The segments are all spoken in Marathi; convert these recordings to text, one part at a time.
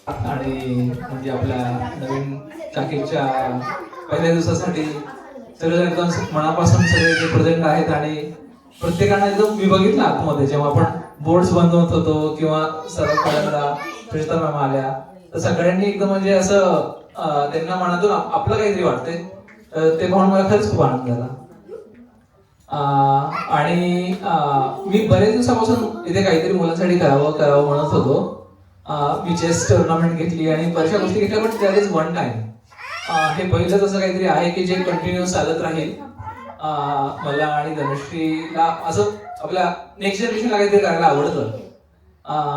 आणि म्हणजे आपल्या नवीन शाखेच्या पहिल्या दिवसासाठी सगळेजण एकदम मनापासून सगळे जे प्रेझेंट आहेत आणि प्रत्येकाने एकदम मी बघितलं आतमध्ये जेव्हा आपण बोर्ड्स बनवत होतो किंवा सर्व पहिल्यांदा प्रियंका मॅम आल्या तर सगळ्यांनी एकदम म्हणजे असं त्यांना मनातून आपलं काहीतरी वाटतंय ते पाहून मला खरंच खूप आनंद झाला. आणि मी बरेच दिवसापासून इथे काहीतरी मुलांसाठी करावं म्हणत होतो. मी चेस टुर्नामेंट घेतली आणि बऱ्याचशा गोष्टी घेतल्या पण दॅट इज वन टाइम. हे पहिलंच असं काहीतरी आहे की जे कंटिन्युअस चालत राहील. मला आणि धनश्रीला असं आपल्या नेक्स्ट जनरेशनला काहीतरी करायला आवडतं.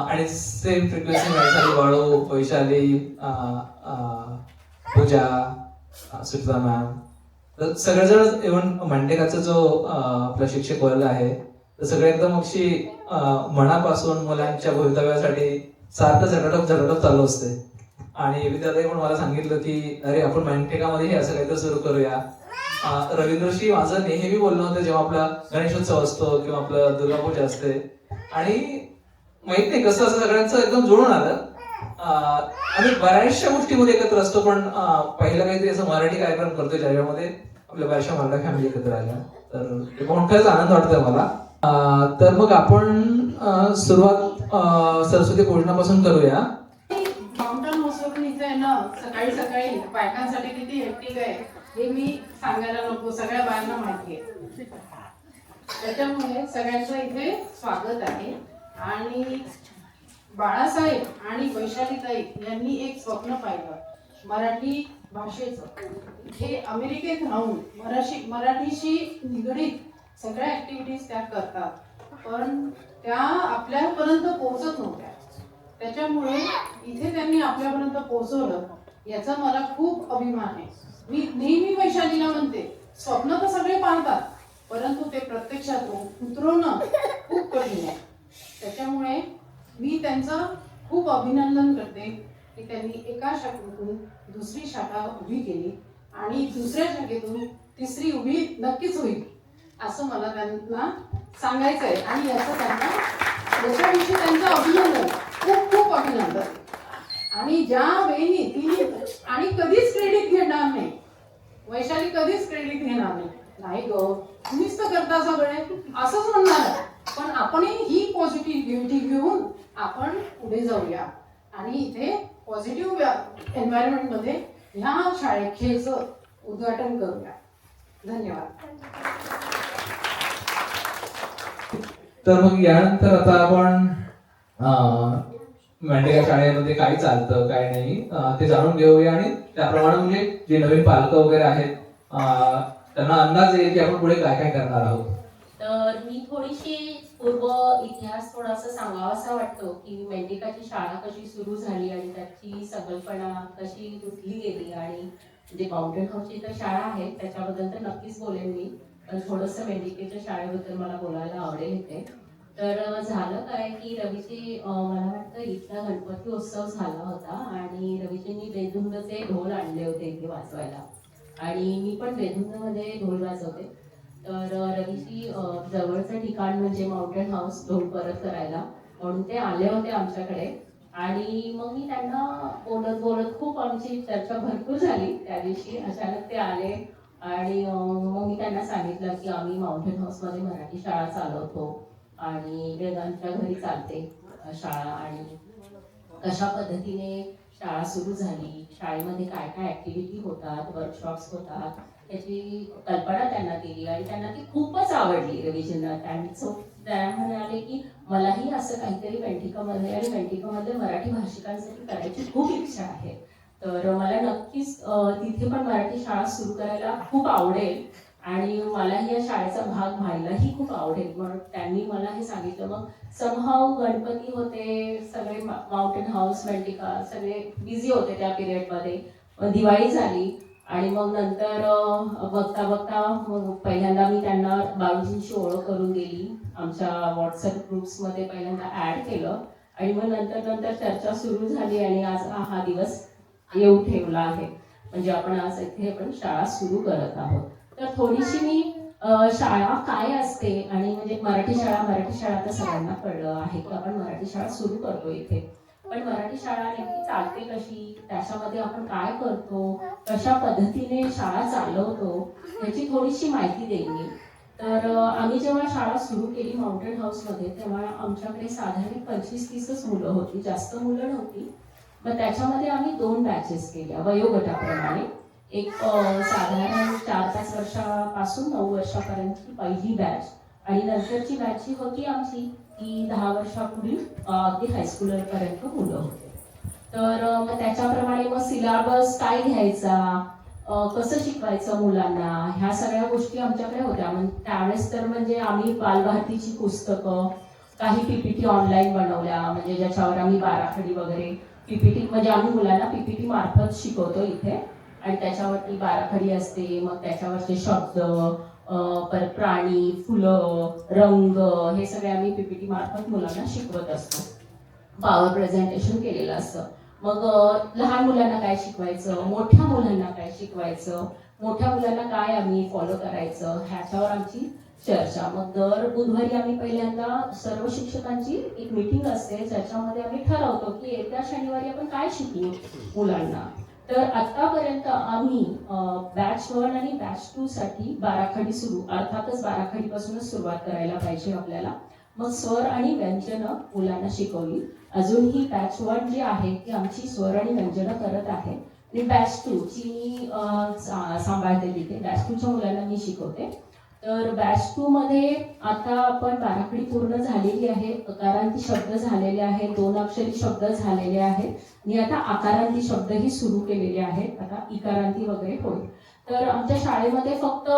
आणि सेम फ्रिक्वेन्सी वैशाली बाळू, वैशाली, पूजा, सुचिता मॅम, तर सगळेजण इव्हन मांडेकरचा जो आपला शिक्षक वर्ग आहे तर सगळे एकदम अशी मनापासून मुलांच्या भवितव्यासाठी सारखं झटाटप चालू असते. आणि विद्यार्थी पण मला सांगितलं की अरे आपण मॅन्टेकामध्ये असं काहीतरी सुरू करूया. रवींद्रशी माझं नेहमी बोलणं होतं जेव्हा आपला गणेशोत्सव असतो किंवा आपलं दुर्गापूजा असते आणि माहित नाही कसं असं सगळ्यांचं एकदम जुळून आलं. आम्ही बऱ्याचशा गोष्टीमध्ये एकत्र असतो पण पहिलं काहीतरी असं मराठी कार्यक्रम करतोय ज्याच्यामध्ये आपल्या बऱ्याचशा मराठी फॅमिली एकत्र आल्या तर ते पाहून खरंच आनंद वाटतोय मला. तर मग आपण सुरुवात सरस्वती पूजनापासून करूया. माउंटन हाऊसवरून इथे आहे ना सकाळी सकाळी बायकांसाठी किती हेक्टिक आहे हे मी सांगायला नको, सगळ्या बायांना माहिती आहे. त्याच्यामुळे सगळ्यांचं इथे स्वागत आहे. आणि बाळासाहेब आणि वैशालीताई यांनी एक स्वप्न पाहिलं मराठी भाषेचं. हे अमेरिकेत राहून मराठीशी निगडीत सगळ्या ऍक्टिव्हिटीज त्या करतात पण त्या आपल्यापर्यंत पोहोचत नव्हत्या. त्याच्यामुळे इथे त्यांनी आपल्यापर्यंत पोहोचवलं याचा मला खूप अभिमान आहे. मी नेहमी वैशालीला म्हणते स्वप्न तर सगळे पाहतात परंतु ते प्रत्यक्षात उतरवणं खूप कठीण आहे. त्याच्यामुळे मी त्यांचं खूप अभिनंदन करते की त्यांनी एका शाखेतून दुसरी शाखा उभी केली आणि दुसऱ्या शाखेतून तिसरी उभी नक्कीच होईल असं मला त्यांना सांगायचं आहे. आणि याच्याविषयी त्यांचं अभिनंदन, खूप खूप अभिनंदन. आणि ज्या वेळी तिने आणि कधीच क्रेडिट घेणार नाही, वैशाली कधीच क्रेडिट घेणार नाही ग तुम्हीच तर करता सगळे असंच म्हणणार. पण आपणही ही पॉझिटिव्हिटी घेऊन आपण पुढे जाऊया आणि इथे पॉझिटिव्ह एन्व्हायरमेंट मध्ये ह्या शाळेचं उद्घाटन करूया. धन्यवाद. तर मग यानंतर आता आपण मांडेकर शाळेमध्ये काय चालतं काय नाही ते जाणून घेऊया आणि त्याप्रमाणे म्हणजे जे नवीन पालक वगैरे आहेत त्यांना अंदाज येईल की आपण पुढे काय काय करणार आहोत. तर मी थोडीशी पूर्व इतिहास थोडासा सांगावासा वाटतो की मेंढिकाची शाळा कशी सुरू झाली आणि त्याची संकल्पना कशी रुजली गेली. आणि जे माउंटेन हाऊसची तर शाळा आहे त्याच्याबद्दल तर नक्कीच बोलेन मी, पण थोडंसं मेंढिकेच्या शाळेबद्दल मला बोलायला आवडेल इथे. तर झालं काय की रवीची मला वाटतं इथला गणपती उत्सव झाला होता आणि रवीजींनी बेधुंदचे ढोल आणले होते इथे वाजवायला आणि मी पण बेधुंदमध्ये ढोल वाजवते. तर रवीची जवळचं ठिकाण म्हणजे माउंटेन हाऊस ढोल परत करायला म्हणून ते आले होते आमच्याकडे. आणि मग मी त्यांना बोलत बोलत खूप आमची चर्चा भरपूर झाली. त्या दिवशी अचानक ते आले आणि मग मी त्यांना सांगितलं की आम्ही माउंटेन हाऊसमध्ये मराठी शाळा चालवतो आणि वेदांच्या घरी चालते शाळा आणि कशा पद्धतीने शाळा सुरू झाली, शाळेमध्ये काय काय ऍक्टिव्हिटी होतात, वर्कशॉप्स होतात याची कल्पना त्यांना दिली आणि त्यांना ती खूपच आवडली रवीजींना. त्या म्हणाले की मलाही असं काहीतरी मेंढिकामध्ये आणि मेंढिकामध्ये मराठी भाषिकांसाठी करायची खूप इच्छा आहे. तर मला नक्कीच तिथे पण मराठी शाळा सुरू करायला खूप आवडेल आणि मलाही या शाळेचा भाग व्हायलाही खूप आवडेल म्हणून त्यांनी मला हे सांगितलं. मग समहाव गणपती होते, सगळे माउंटेन हाऊस मेंढिका सगळे बिझी होते त्या पिरियडमध्ये. दिवाळी झाली आणि मग नंतर बघता बघता मग पहिल्यांदा मी त्यांना बाळूजींची ओळख करून दिली. आमच्या व्हॉट्सअप ग्रुप्समध्ये पहिल्यांदा ॲड केलं आणि मग नंतर चर्चा सुरू झाली आणि आज हा दिवस येऊ ठेवला आहे. म्हणजे आपण आज इथे आपण शाळा सुरू करत आहोत. तर थोडीशी मी शाळा काय असते आणि म्हणजे मराठी शाळा तर सगळ्यांना कळलं आहे की आपण मराठी शाळा सुरू करतो इथे. पण मराठी शाळा नेमकी चालते कशी, त्याच्यामध्ये आपण काय करतो, कशा पद्धतीने शाळा चालवतो याची थोडीशी माहिती देईन. तर आम्ही जेव्हा शाळा सुरू केली माउंटेन हाऊसमध्ये, तेव्हा आमच्याकडे साधारण 25-30च मुलं होती, जास्त मुलं नव्हती. मग त्याच्यामध्ये आम्ही 2 बॅचेस केल्या वयोगटाप्रमाणे. एक साधारण 4-5 वर्षापासून 9 वर्षापर्यंतची पहिली बॅच, आणि नंतरची बॅच जी होती आमची ती 10 वर्षापूर्वी अगदी हायस्कूलपर्यंत मुलं होते. तर मग त्याच्याप्रमाणे मग सिलेबस काय घ्यायचा, कसं शिकवायचं मुलांना, ह्या सगळ्या गोष्टी आमच्याकडे होत्या. म्हणजे त्यावेळेस तर म्हणजे आम्ही बालभारतीची पुस्तकं, काही पीपीटी ऑनलाईन बनवल्या, म्हणजे ज्याच्यावर आम्ही बाराखडी वगैरे पीपीटी, म्हणजे आम्ही मुलांना पीपीटी मार्फत शिकवतो इथे, आणि त्याच्यावरती बाराखडी असते. मग त्याच्यावरचे शब्द, परत प्राणी, फुलं, रंग, हे सगळे आम्ही पीपीटी मार्फत मुलांना शिकवत असतो. पॉवर प्रेझेंटेशन केलेलं असतं. मग लहान मुलांना काय शिकवायचं, मोठ्या मुलांना काय शिकवायचं, मोठ्या मुलांना काय आम्ही फॉलो करायचं, ह्याच्यावर आमची चर्चा. मग दर बुधवारी आम्ही पहिल्यांदा सर्व शिक्षकांची एक मीटिंग असते, ज्याच्यामध्ये आम्ही ठरवतो की येत्या शनिवारी आपण काय शिकवू मुलांना. तर आतापर्यंत आम्ही बॅच 1 आणि बॅच 2 साठी बाराखडी सुरू, अर्थातच बाराखडीपासूनच सुरुवात करायला पाहिजे आपल्याला. मग स्वर आणि व्यंजनं मुलांना शिकवली. अजून ही बॅच 1 जी आहे ती आमची स्वर आणि व्यंजनं करत आहे, आणि बॅच 2 जी मी सांभाळते तिथे, बॅच 2च्या मुलांना मी शिकवते. तर बॅच 2 मध्ये आता आपण बाराखडी पूर्ण झालेली आहे, अकारांती शब्द झालेले आहेत, 2 अक्षरी शब्द झालेले आहेत, आणि आता आकारांती शब्दही सुरू केलेले आहेत. आता इकारांती वगैरे होईल. तर आमच्या शाळेमध्ये फक्त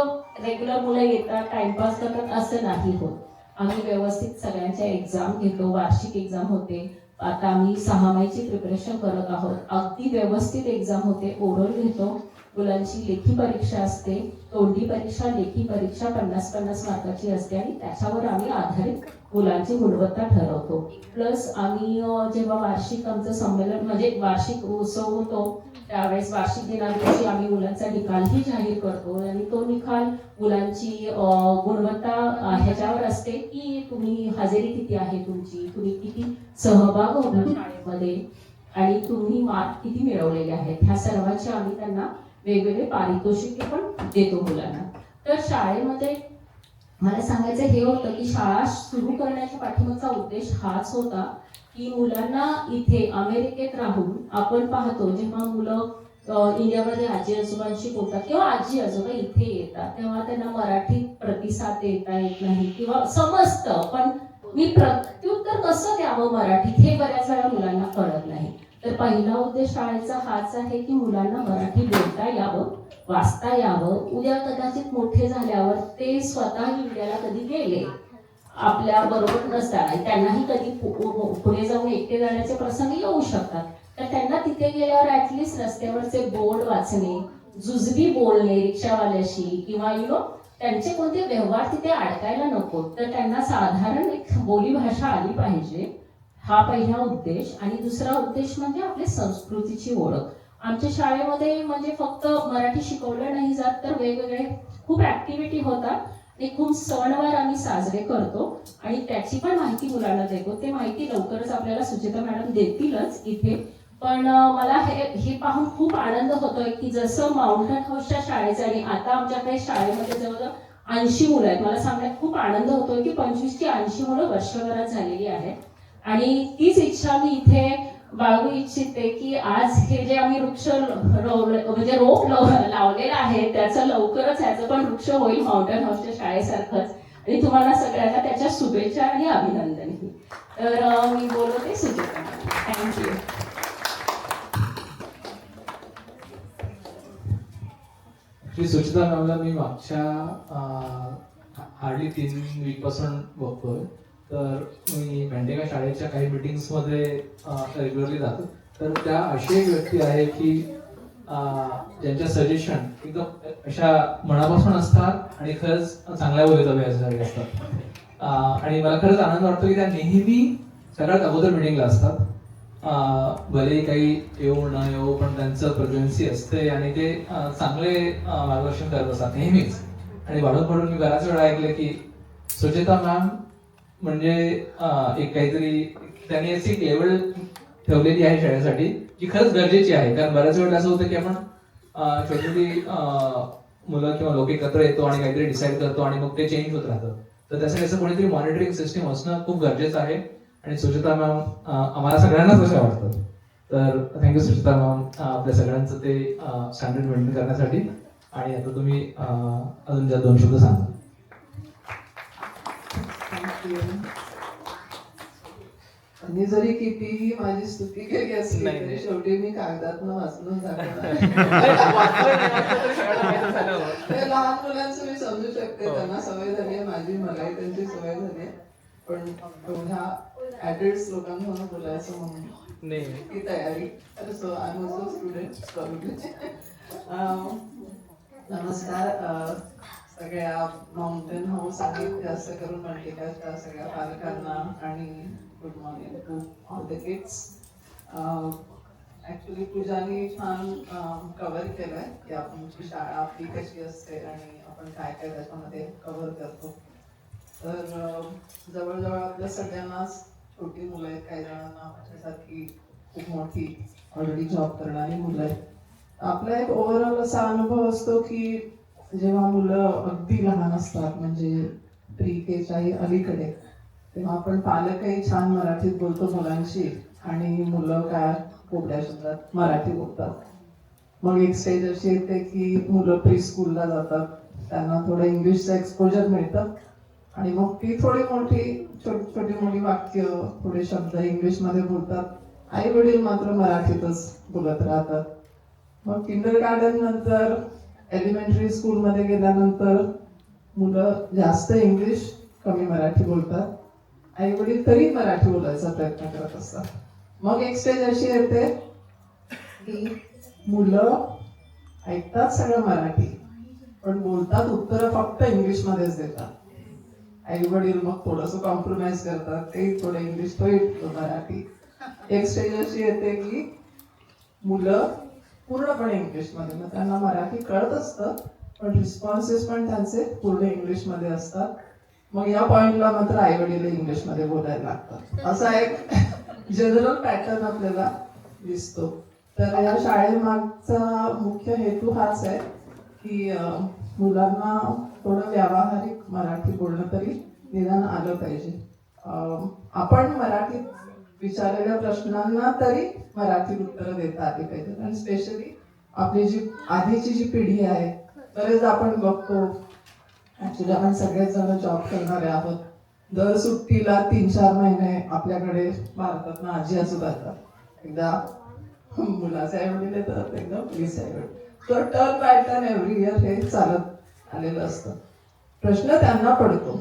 रेग्युलर मुलं येतात, टाइमपास करतात असं नाही होत. आम्ही व्यवस्थित सगळ्यांच्या एक्झाम घेतो, वार्षिक एक्झाम होते. आता आम्ही 6 माहीची प्रिपरेशन करत आहोत. अगदी व्यवस्थित एक्झाम होते, ओरल घेतो, मुलांची लेखी परीक्षा असते, तोंडी परीक्षा, लेखी परीक्षा 50-50 मार्काची असते, आणि त्याच्यावर आम्ही आधारित मुलांची गुणवत्ता ठरवतो. प्लस आम्ही जेव्हा वार्षिक आमचं संमेलन म्हणजे वार्षिक उत्सव होतो, त्यावेळेस वार्षिक दिनादिवशी आम्ही मुलांचा निकालही जाहीर करतो, आणि तो निकाल मुलांची गुणवत्ता ह्याच्यावर असते की तुम्ही हजेरी किती आहे तुमची, तुम्ही किती सहभाग होता शाळेमध्ये, आणि तुम्ही मार्क किती मिळवलेले आहेत, ह्या सर्वांचे आम्ही त्यांना वेगवेगळे पारितोषिके पण देतो मुलांना. तर शाळेमध्ये मला सांगायचं हे होतं की शाळा सुरू करण्याच्या पाठीमागचा उद्देश हाच होता की मुलांना इथे अमेरिकेत राहून आपण पाहतो, जेव्हा मुलं इंडियामध्ये आजी आजोबांशी बोलतात किंवा आजी आजोबा इथे येतात, तेव्हा त्यांना मराठीत प्रतिसाद देता येत नाही किंवा समजतं, पण मी प्रत्युत्तर कसं द्यावं मराठीत हे बऱ्याच वेळा मुलांना कळत नाही. तर पहिला उद्देश शाळेचा हाच आहे की मुलांना मराठी बोलता यावं, वाचता यावं. उद्या कदाचित मोठे झाल्यावर ते स्वतः इंडियाला कधी गेले, आपल्या बरोबर नसताना त्यांनाही कधी पुढे जाऊन एकटे जाण्याचे प्रसंग येऊ शकतात, तर त्यांना तिथे गेल्यावर ऍटलिस्ट रस्त्यावरचे बोर्ड वाचणे, जुजबी बोलणे रिक्षावाल्याशी, किंवा त्यांचे कोणते व्यवहार तिथे अडकायला नको, तर त्यांना साधारण एक बोलीभाषा आली पाहिजे, हा पहिला उद्देश. आणि दुसरा उद्देश म्हणजे आपली संस्कृतीची ओळख. आमच्या शाळेमध्ये म्हणजे फक्त मराठी शिकवलं नाही जात, तर वेगवेगळे खूप ऍक्टिव्हिटी होतात आणि खूप सणवार आम्ही साजरे करतो, आणि त्याची पण माहिती मुलांना देतो. ते माहिती लवकरच आपल्याला सुचिता मॅडम देतीलच इथे. पण मला हे पाहून खूप आनंद होतोय की जसं माउंटेन हाऊसच्या शाळेचं, आणि आता आमच्याकडे शाळेमध्ये जवळजवळ 80 मुलं आहेत. मला सांगण्यात खूप आनंद होतोय की 25 ते 80 मुलं वर्षभरात झालेली आहेत, आणि तीच इच्छा मी इथे बाळगू इच्छिते की आज हे जे आम्ही वृक्ष म्हणजे रोप लावलेलं आहे त्याचं लवकरच ह्याचं पण वृक्ष होईल माउंटेन हाऊसच्या शाळेसारखंच, आणि तुम्हाला सगळ्यांना त्याच्या शुभेच्छा आणि अभिनंदनही. तर मी बोलते सुचिता. थँक्यू. श्री सुचिता मॅमला मी मागच्या हार्डली 3 वीक पासून बघतोय. तर मी मेंढेका शाळेच्या काही मीटिंग्समध्ये रेग्युलरली जातो. तर त्या अशी एक व्यक्ती आहे की ज्यांच्या सजेशन एकदम अशा मनापासून असतात आणि खरंच चांगल्या भवितव्यासाठी असतात. आणि मला खरंच आनंद वाटतो की त्या नेहमी सगळ्यात अगोदर मीटिंगला असतात. भले काही येऊ न येऊ, पण त्यांचं प्रेझेन्सी असते आणि ते चांगले मार्गदर्शन करत असतात नेहमीच. आणि वाढून मी बऱ्याच वेळा ऐकले की सुचिता मॅम म्हणजे एक काहीतरी त्यांनी अशी लेवल ठेवलेली आहे शाळेसाठी, जी खरंच गरजेची आहे. कारण बऱ्याच वेळेला असं होतं की आपण छोटी मुलं किंवा लोक एकत्र येतो आणि काहीतरी डिसाईड करतो आणि मग ते चेंज होत राहतं. तर त्यासाठी असं कोणीतरी मॉनिटरिंग सिस्टीम असणं खूप गरजेचं आहे. आणि सुचिता मॅम आम्हाला सगळ्यांनाच असं वाटतं. तर थँक्यू सुचिता मॅम आपल्या सगळ्यांचं ते स्टँडर्ड मेंटेन करण्यासाठी. आणि आता तुम्ही अजून ज्या 2 शब्द सांगा. मी जरी कितीही माझी स्तुती केली असली तरी शेवटी मी कागदातनं वाचून दाखवणार. ते लहान मुलांचं मी समजू शकते, त्यांना सवय झाली आहे, माझी मलाही त्यांची सवय झाली आहे. पण एवढ्या ऍडल्ट लोकांना बोलायचं म्हणून ही तयारी. So I am also student. नमस्कार सगळ्या माउंटेन हाऊस आणि जास्त करून मंडिकाच्या सगळ्या पालकांना आणि good morning to all the kids. Actually पूजाने छान कव्हर केलंय की आपली शाळा आपली कशी असते आणि आपण काय काय त्याच्यामध्ये कव्हर करतो. तर जवळजवळ आपल्या सगळ्यांनाच छोटी मुलं आहेत, काही जणांना माझ्यासारखी खूप मोठी ऑलरेडी जॉब करणारी मुलं आहेत. आपला एक ओव्हरऑल असा अनुभव असतो की जेव्हा मुलं अगदी लहान असतात, म्हणजे प्री केच्याही अलीकडे, तेव्हा आपण पालकही छान मराठीत बोलतो मुलांशी आणि मुलं काय कोबड्या शब्दात मराठी बोलतात. मग एक स्टेज अशी येते की मुलं प्री स्कूलला जातात, त्यांना थोडं इंग्लिशचं एक्सपोजर मिळतं आणि मग ती थोडी मोठी छोटी मोठी वाक्य थोडे शब्द इंग्लिशमध्ये बोलतात. आई वडील मात्र मराठीतच बोलत राहतात. मग किंडर गार्डन नंतर एलिमेंटरी स्कूलमध्ये गेल्यानंतर मुलं जास्त इंग्लिश कमी मराठी बोलतात. आई वडील तरी मराठी बोलायचा प्रयत्न करत असतात. मग एक स्टेज अशी येते की मुलं ऐकतात सगळं मराठी पण बोलतात उत्तर फक्त इंग्लिशमध्येच देतात. आई वडील मग थोडंसं कॉम्प्रोमाइज करतात, ते थोडं इंग्लिश तो मराठी. एक स्टेज अशी येते की मुलं पूर्णपणे इंग्लिशमध्ये, मग त्यांना मराठी कळत असतं पण रिस्पॉन्सेस पण त्यांचे पूर्ण इंग्लिशमध्ये असतात. मग या पॉइंटला मात्र आई वडील इंग्लिशमध्ये बोलायला लागतात. असा एक जनरल पॅटर्न आपल्याला दिसतो. तर या शाळेमागचा मुख्य हेतू हाच आहे की मुलांना थोडं व्यावहारिक मराठी बोलणं तरी निदान आलं पाहिजे. आपण मराठीत विचारलेल्या प्रश्नांना तरी मराठीत उत्तरं देता आली पाहिजे. आणि स्पेशली आपली जी आधीची जी पिढी आहे, बरेच आपण बघतो, ऍक्च्युली आपण सगळेच जण जॉब करणारे आहोत, दर सुट्टीला 3-4 महिने आपल्याकडे भारतातनं आजी आजोबा येतात. एकदा मुलाचे आई वडील येतात, एकदा मुलीचे आई वडील. तर turn by turn every year हे चालत आलेलं असतं. प्रश्न त्यांना पडतो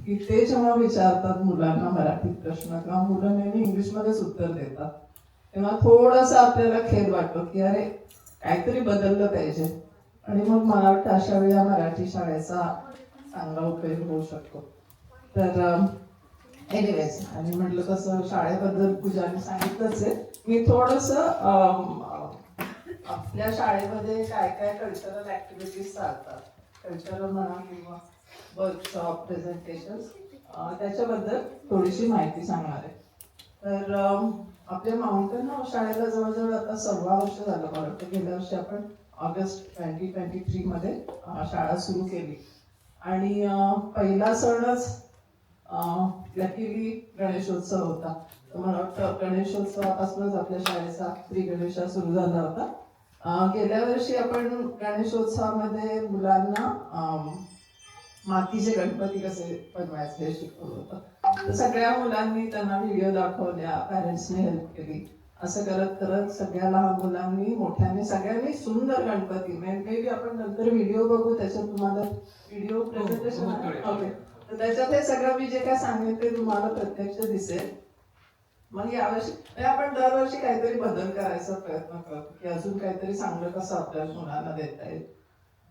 की ते जेव्हा विचारतात मुलांना मराठीत प्रश्न किंवा मुलं नेहमी इंग्लिशमध्येच उत्तर देतात, तेव्हा थोडंसं आपल्याला खेद वाटतो की अरे काहीतरी बदललं पाहिजे. आणि मग मला वाटतं अशा वेळी मराठी शाळेचा चांगला उपयोग होऊ शकतो. तर एनिवेज, आणि म्हटलं तसं शाळेबद्दल पूजाने सांगितलंच आहे. मी थोडंसं आपल्या शाळेमध्ये काय काय कल्चरल ऍक्टिव्हिटीज चालतात, कल्चरल म्हणा किंवा वर्कशॉप, प्रेझेंटेशन्स, त्याच्याबद्दल थोडीशी माहिती सांगणार आहे. तर आपल्या माउंटेन हाऊस शाळेला जवळजवळ आता 1.25 वर्ष झालं. मला वाटतं गेल्या वर्षी आपण ऑगस्ट 2023 मध्ये शाळा सुरू केली. आणि पहिला सणच लकीली गणेशोत्सव होता. तर मला वाटतं गणेशोत्सवापासूनच आपल्या शाळेचा प्री गणेशा सुरू झाला होता. गेल्या वर्षी आपण गणेशोत्सवामध्ये मुलांना मातीचे गणपती कसे बनवायचे हे शिकवलं होतं. तर सगळ्या मुलांनी त्यांना व्हिडिओ दाखवल्या, पॅरेंट्सने हेल्प केली. असं करत करत सगळ्या लहान मुलांनी मोठ्याने सगळ्यांनी सुंदर गणपती, मे बी आपण नंतर व्हिडिओ बघू, त्याच्यात तुम्हाला व्हिडिओ प्रेझेंटेशन ओके, तर त्याच्यात हे सगळं मी जे काय सांगेन ते तुम्हाला प्रत्यक्ष दिसेल. मग यावर्षी आपण दरवर्षी काहीतरी बदल करायचा प्रयत्न करतो की अजून काहीतरी चांगलं कसं आपल्या मुलांना देता येईल.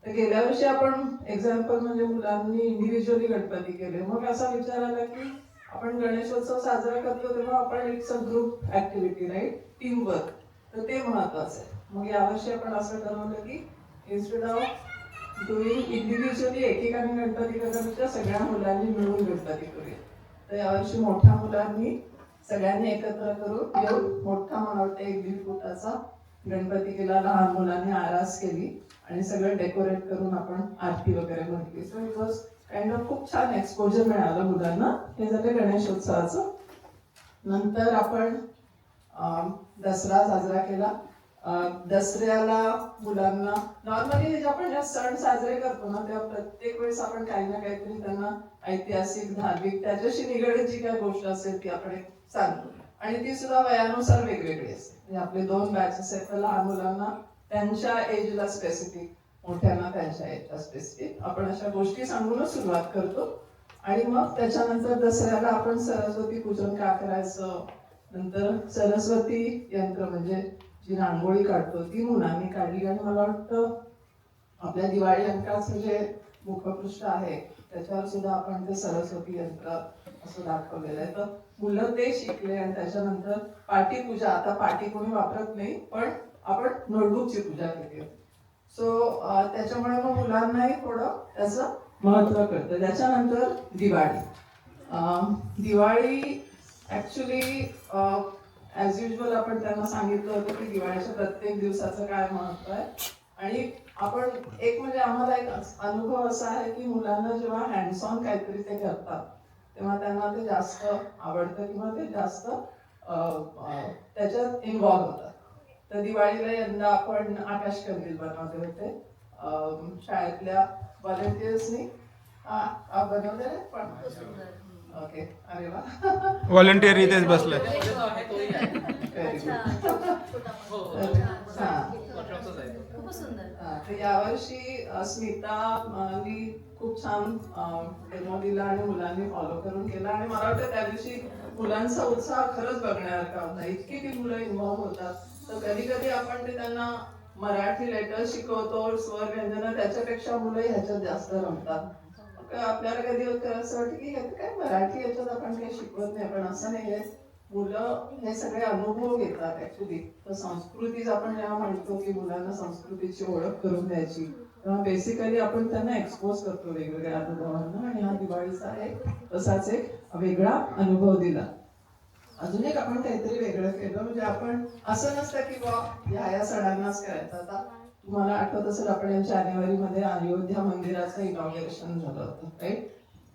तर गेल्या वर्षी आपण एक्झाम्पल म्हणजे मुलांनी इंडिव्हिज्युअली गणपती केले. मग असा विचार आला की आपण गणेशोत्सव साजरा करतो तेव्हा आपण it's a group activity, right, team work, तर ते महत्वाचं आहे. मग यावर्षी आपण असं ठरवलं की इन्स्टेड ऑफ डुईंग इंडिव्हिज्युअली एकेकाने गणपती करण्यापेक्षा सगळ्या मुलांनी मिळून गणपती करूया. तर यावर्षी मोठ्या मुलांनी सगळ्यांनी एकत्र करून येऊन मोठा मला वाटतं 1-1.5 फुटाचा गणपती केला. लहान मुलांनी आरास केली आणि सगळं डेकोरेट करून आपण आरती वगैरे म्हटली. So it was kind of खूप छान एक्सपोजर मिळालं मुलांना. हे झालं गणेशोत्सवाचं. नंतर आपण दसरा साजरा केला. दसऱ्याला मुलांना नॉर्मली जे आपण जे सण साजरे करतो ना तेव्हा प्रत्येक वेळेस आपण काही ना काहीतरी त्यांना ऐतिहासिक धार्मिक त्याच्याशी निगडीत जी काही गोष्ट असेल ती आपण एक सांगतो आणि ती सुद्धा वयानुसार वेगवेगळी असते. म्हणजे आपले 2 बॅचेस आहेत तर लहान मुलांना त्यांच्या एजला स्पेसिफिक, मोठ्यांना त्यांच्या एजला स्पेसिफिक आपण अशा गोष्टी सांगूनच सुरुवात करतो. आणि मग त्याच्यानंतर दसऱ्याला आपण सरस्वती पूजन का करायचं, नंतर सरस्वती यंत्र म्हणजे जी रांगोळी काढतो ती मुलांनी काढली. आणि मला वाटतं आपल्या दिवाळी अंकाचं जे मुखपृष्ठ आहे त्याच्यावर सुद्धा आपण ते सरस्वती यंत्र असं दाखवलेलं आहे. तर मुलं ते शिकले आणि त्याच्यानंतर पाटीपूजा, आता पाटी कोणी वापरत नाही पण आपण नोटबुकची पूजा केली. सो त्याच्यामुळे मग मुलांनाही थोडं त्याचं महत्त्व कळतं. त्याच्यानंतर Diwali. Diwali actually as usual आपण त्यांना सांगितलं होतं की दिवाळीच्या प्रत्येक दिवसाचं काय महत्त्व आहे. आणि आपण एक म्हणजे आम्हाला एक अनुभव असा आहे की मुलांना जेव्हा हँड्स ऑन काहीतरी ते करतात तेव्हा त्यांना ते जास्त आवडतं किंवा ते जास्त त्याच्यात इन्व्हॉल्व होतात. तर दिवाळीला यंदा आपण आकाश कंदील बनवले होते. शाळेतल्या व्हॉलेंटियर्सनी बनवले पण ओके. अरे वा. व्हॉलंटियर इथेच बसले. तर यावर्षी स्मितानी खूप छान डेमो दिला आणि मुलांनी फॉलो करून केला आणि मला वाटतं त्या दिवशी मुलांचा उत्साह खरंच बघण्यासारखा होता. इतकी ती मुलं इन्व्हॉल्व होतात. तर कधी कधी आपण ते त्यांना मराठी लेटर शिकवतो स्वर व्यंजन त्याच्यापेक्षा मुलं ह्याच्यात जास्त रमतात. आपल्याला कधी असं वाटतं की काय मराठी याच्यात आपण काही शिकवत नाही, पण असं नाही आहे. मुलं हे सगळे अनुभव घेतात ऍक्च्युली. तर संस्कृतीच आपण जेव्हा म्हणतो की मुलांना संस्कृतीची ओळख करून द्यायची तेव्हा बेसिकली आपण त्यांना एक्सपोज करतो वेगवेगळ्या अनुभवांना. आणि हा दिवाळीचा एक तसाच एक वेगळा अनुभव दिला. अजून एक आपण काहीतरी वेगळं केलं म्हणजे आपण असं नसतं की बा या सणांनाच करायचं. आता तुम्हाला आठवत असेल आपण जानेवारीमध्ये अयोध्या मंदिराचं इनॉग्रेशन झालं होतं राईट.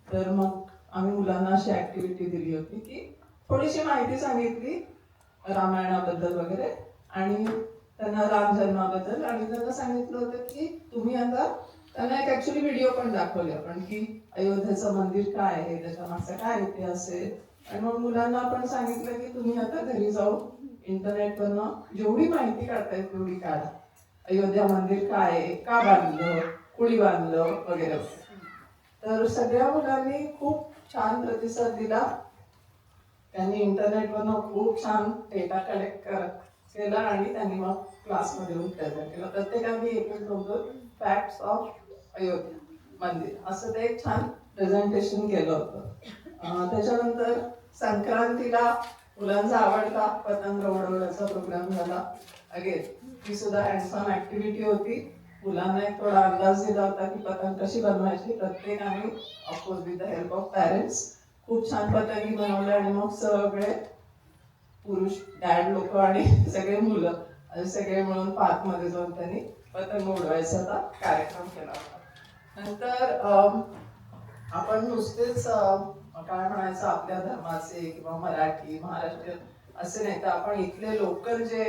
तर मग आम्ही मुलांना अशी ऍक्टिव्हिटी दिली होती की थोडीशी माहिती सांगितली रामायणाबद्दल वगैरे आणि त्यांना राम जन्माबद्दल आणि त्यांना सांगितलं होतं की तुम्ही आता त्यांना एक ऍक्च्युली व्हिडिओ पण दाखवले आपण की अयोध्येचं मंदिर काय आहे, त्याच्या मागचा काय इतिहास आहे. आणि मग मुलांना आपण सांगितलं की तुम्ही आता घरी जाऊन इंटरनेटवरनं जेवढी माहिती काढताय तेवढी काढा. अयोध्या मंदिर काय आहे, का बांधलं, कुणी बांधलं वगैरे. तर सगळ्या मुलांनी खूप छान प्रतिसाद दिला. त्यांनी इंटरनेटवरनं खूप छान डेटा कलेक्ट केला आणि त्यांनी मग क्लासमध्ये येऊन प्रेझेंट केलं. प्रत्येकाने 1-2 फॅक्ट्स ऑफ अयोध्या मंदिर असं ते एक छान प्रेझेंटेशन केलं होतं. त्याच्यानंतर संक्रांतीला मुलांचा आवडता पतंग उडवण्याचा प्रोग्राम झाला. अगेन ही सुद्धा हँड्स ऑन ऍक्टिव्हिटी होती. मुलांना एक थोडा अंदाज दिला होता की पतंग कशी बनवायची. प्रत्येकाने of course with the help of parents खूप छान पतंगी बनवल्या आणि मग सगळे पुरुष डॅड लोक आणि सगळे मुलं आणि सगळे मिळून पार्कमध्ये जाऊन त्यांनी पतंग उडवायचा कार्यक्रम केला होता. नंतर आपण नुसतेच काय म्हणायचं आपल्या धर्माचे किंवा मराठी महाराष्ट्रीयन असे नाही तर आपण इथले लोकल जे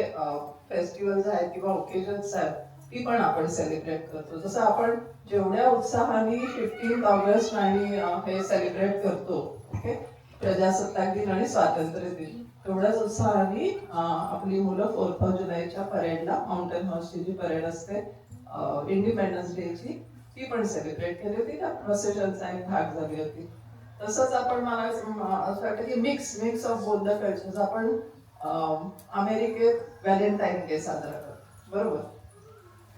फेस्टिवल्स आहेत किंवा ओकेजन्स आहेत ती पण आपण सेलिब्रेट करतो. जसं आपण जेवढ्या उत्साहाने 15 ऑगस्ट आणि हे सेलिब्रेट करतो ओके प्रजासत्ताक दिन आणि स्वातंत्र्य दिन तेवढ्याच उत्साहाने आपली मुलं 4 जुलैच्या परेडला माउंटेन हॉर्सची जी परेड असते इंडिपेंडन्स डेची ती पण सेलिब्रेट केली होती. त्या प्रोसेशनचा एक भाग झाली होती. तसंच आपण मला असं वाटतं की mix of both the cultures आपण अमेरिकेत व्हॅलेंटाईन डे साजरा करतो बरोबर.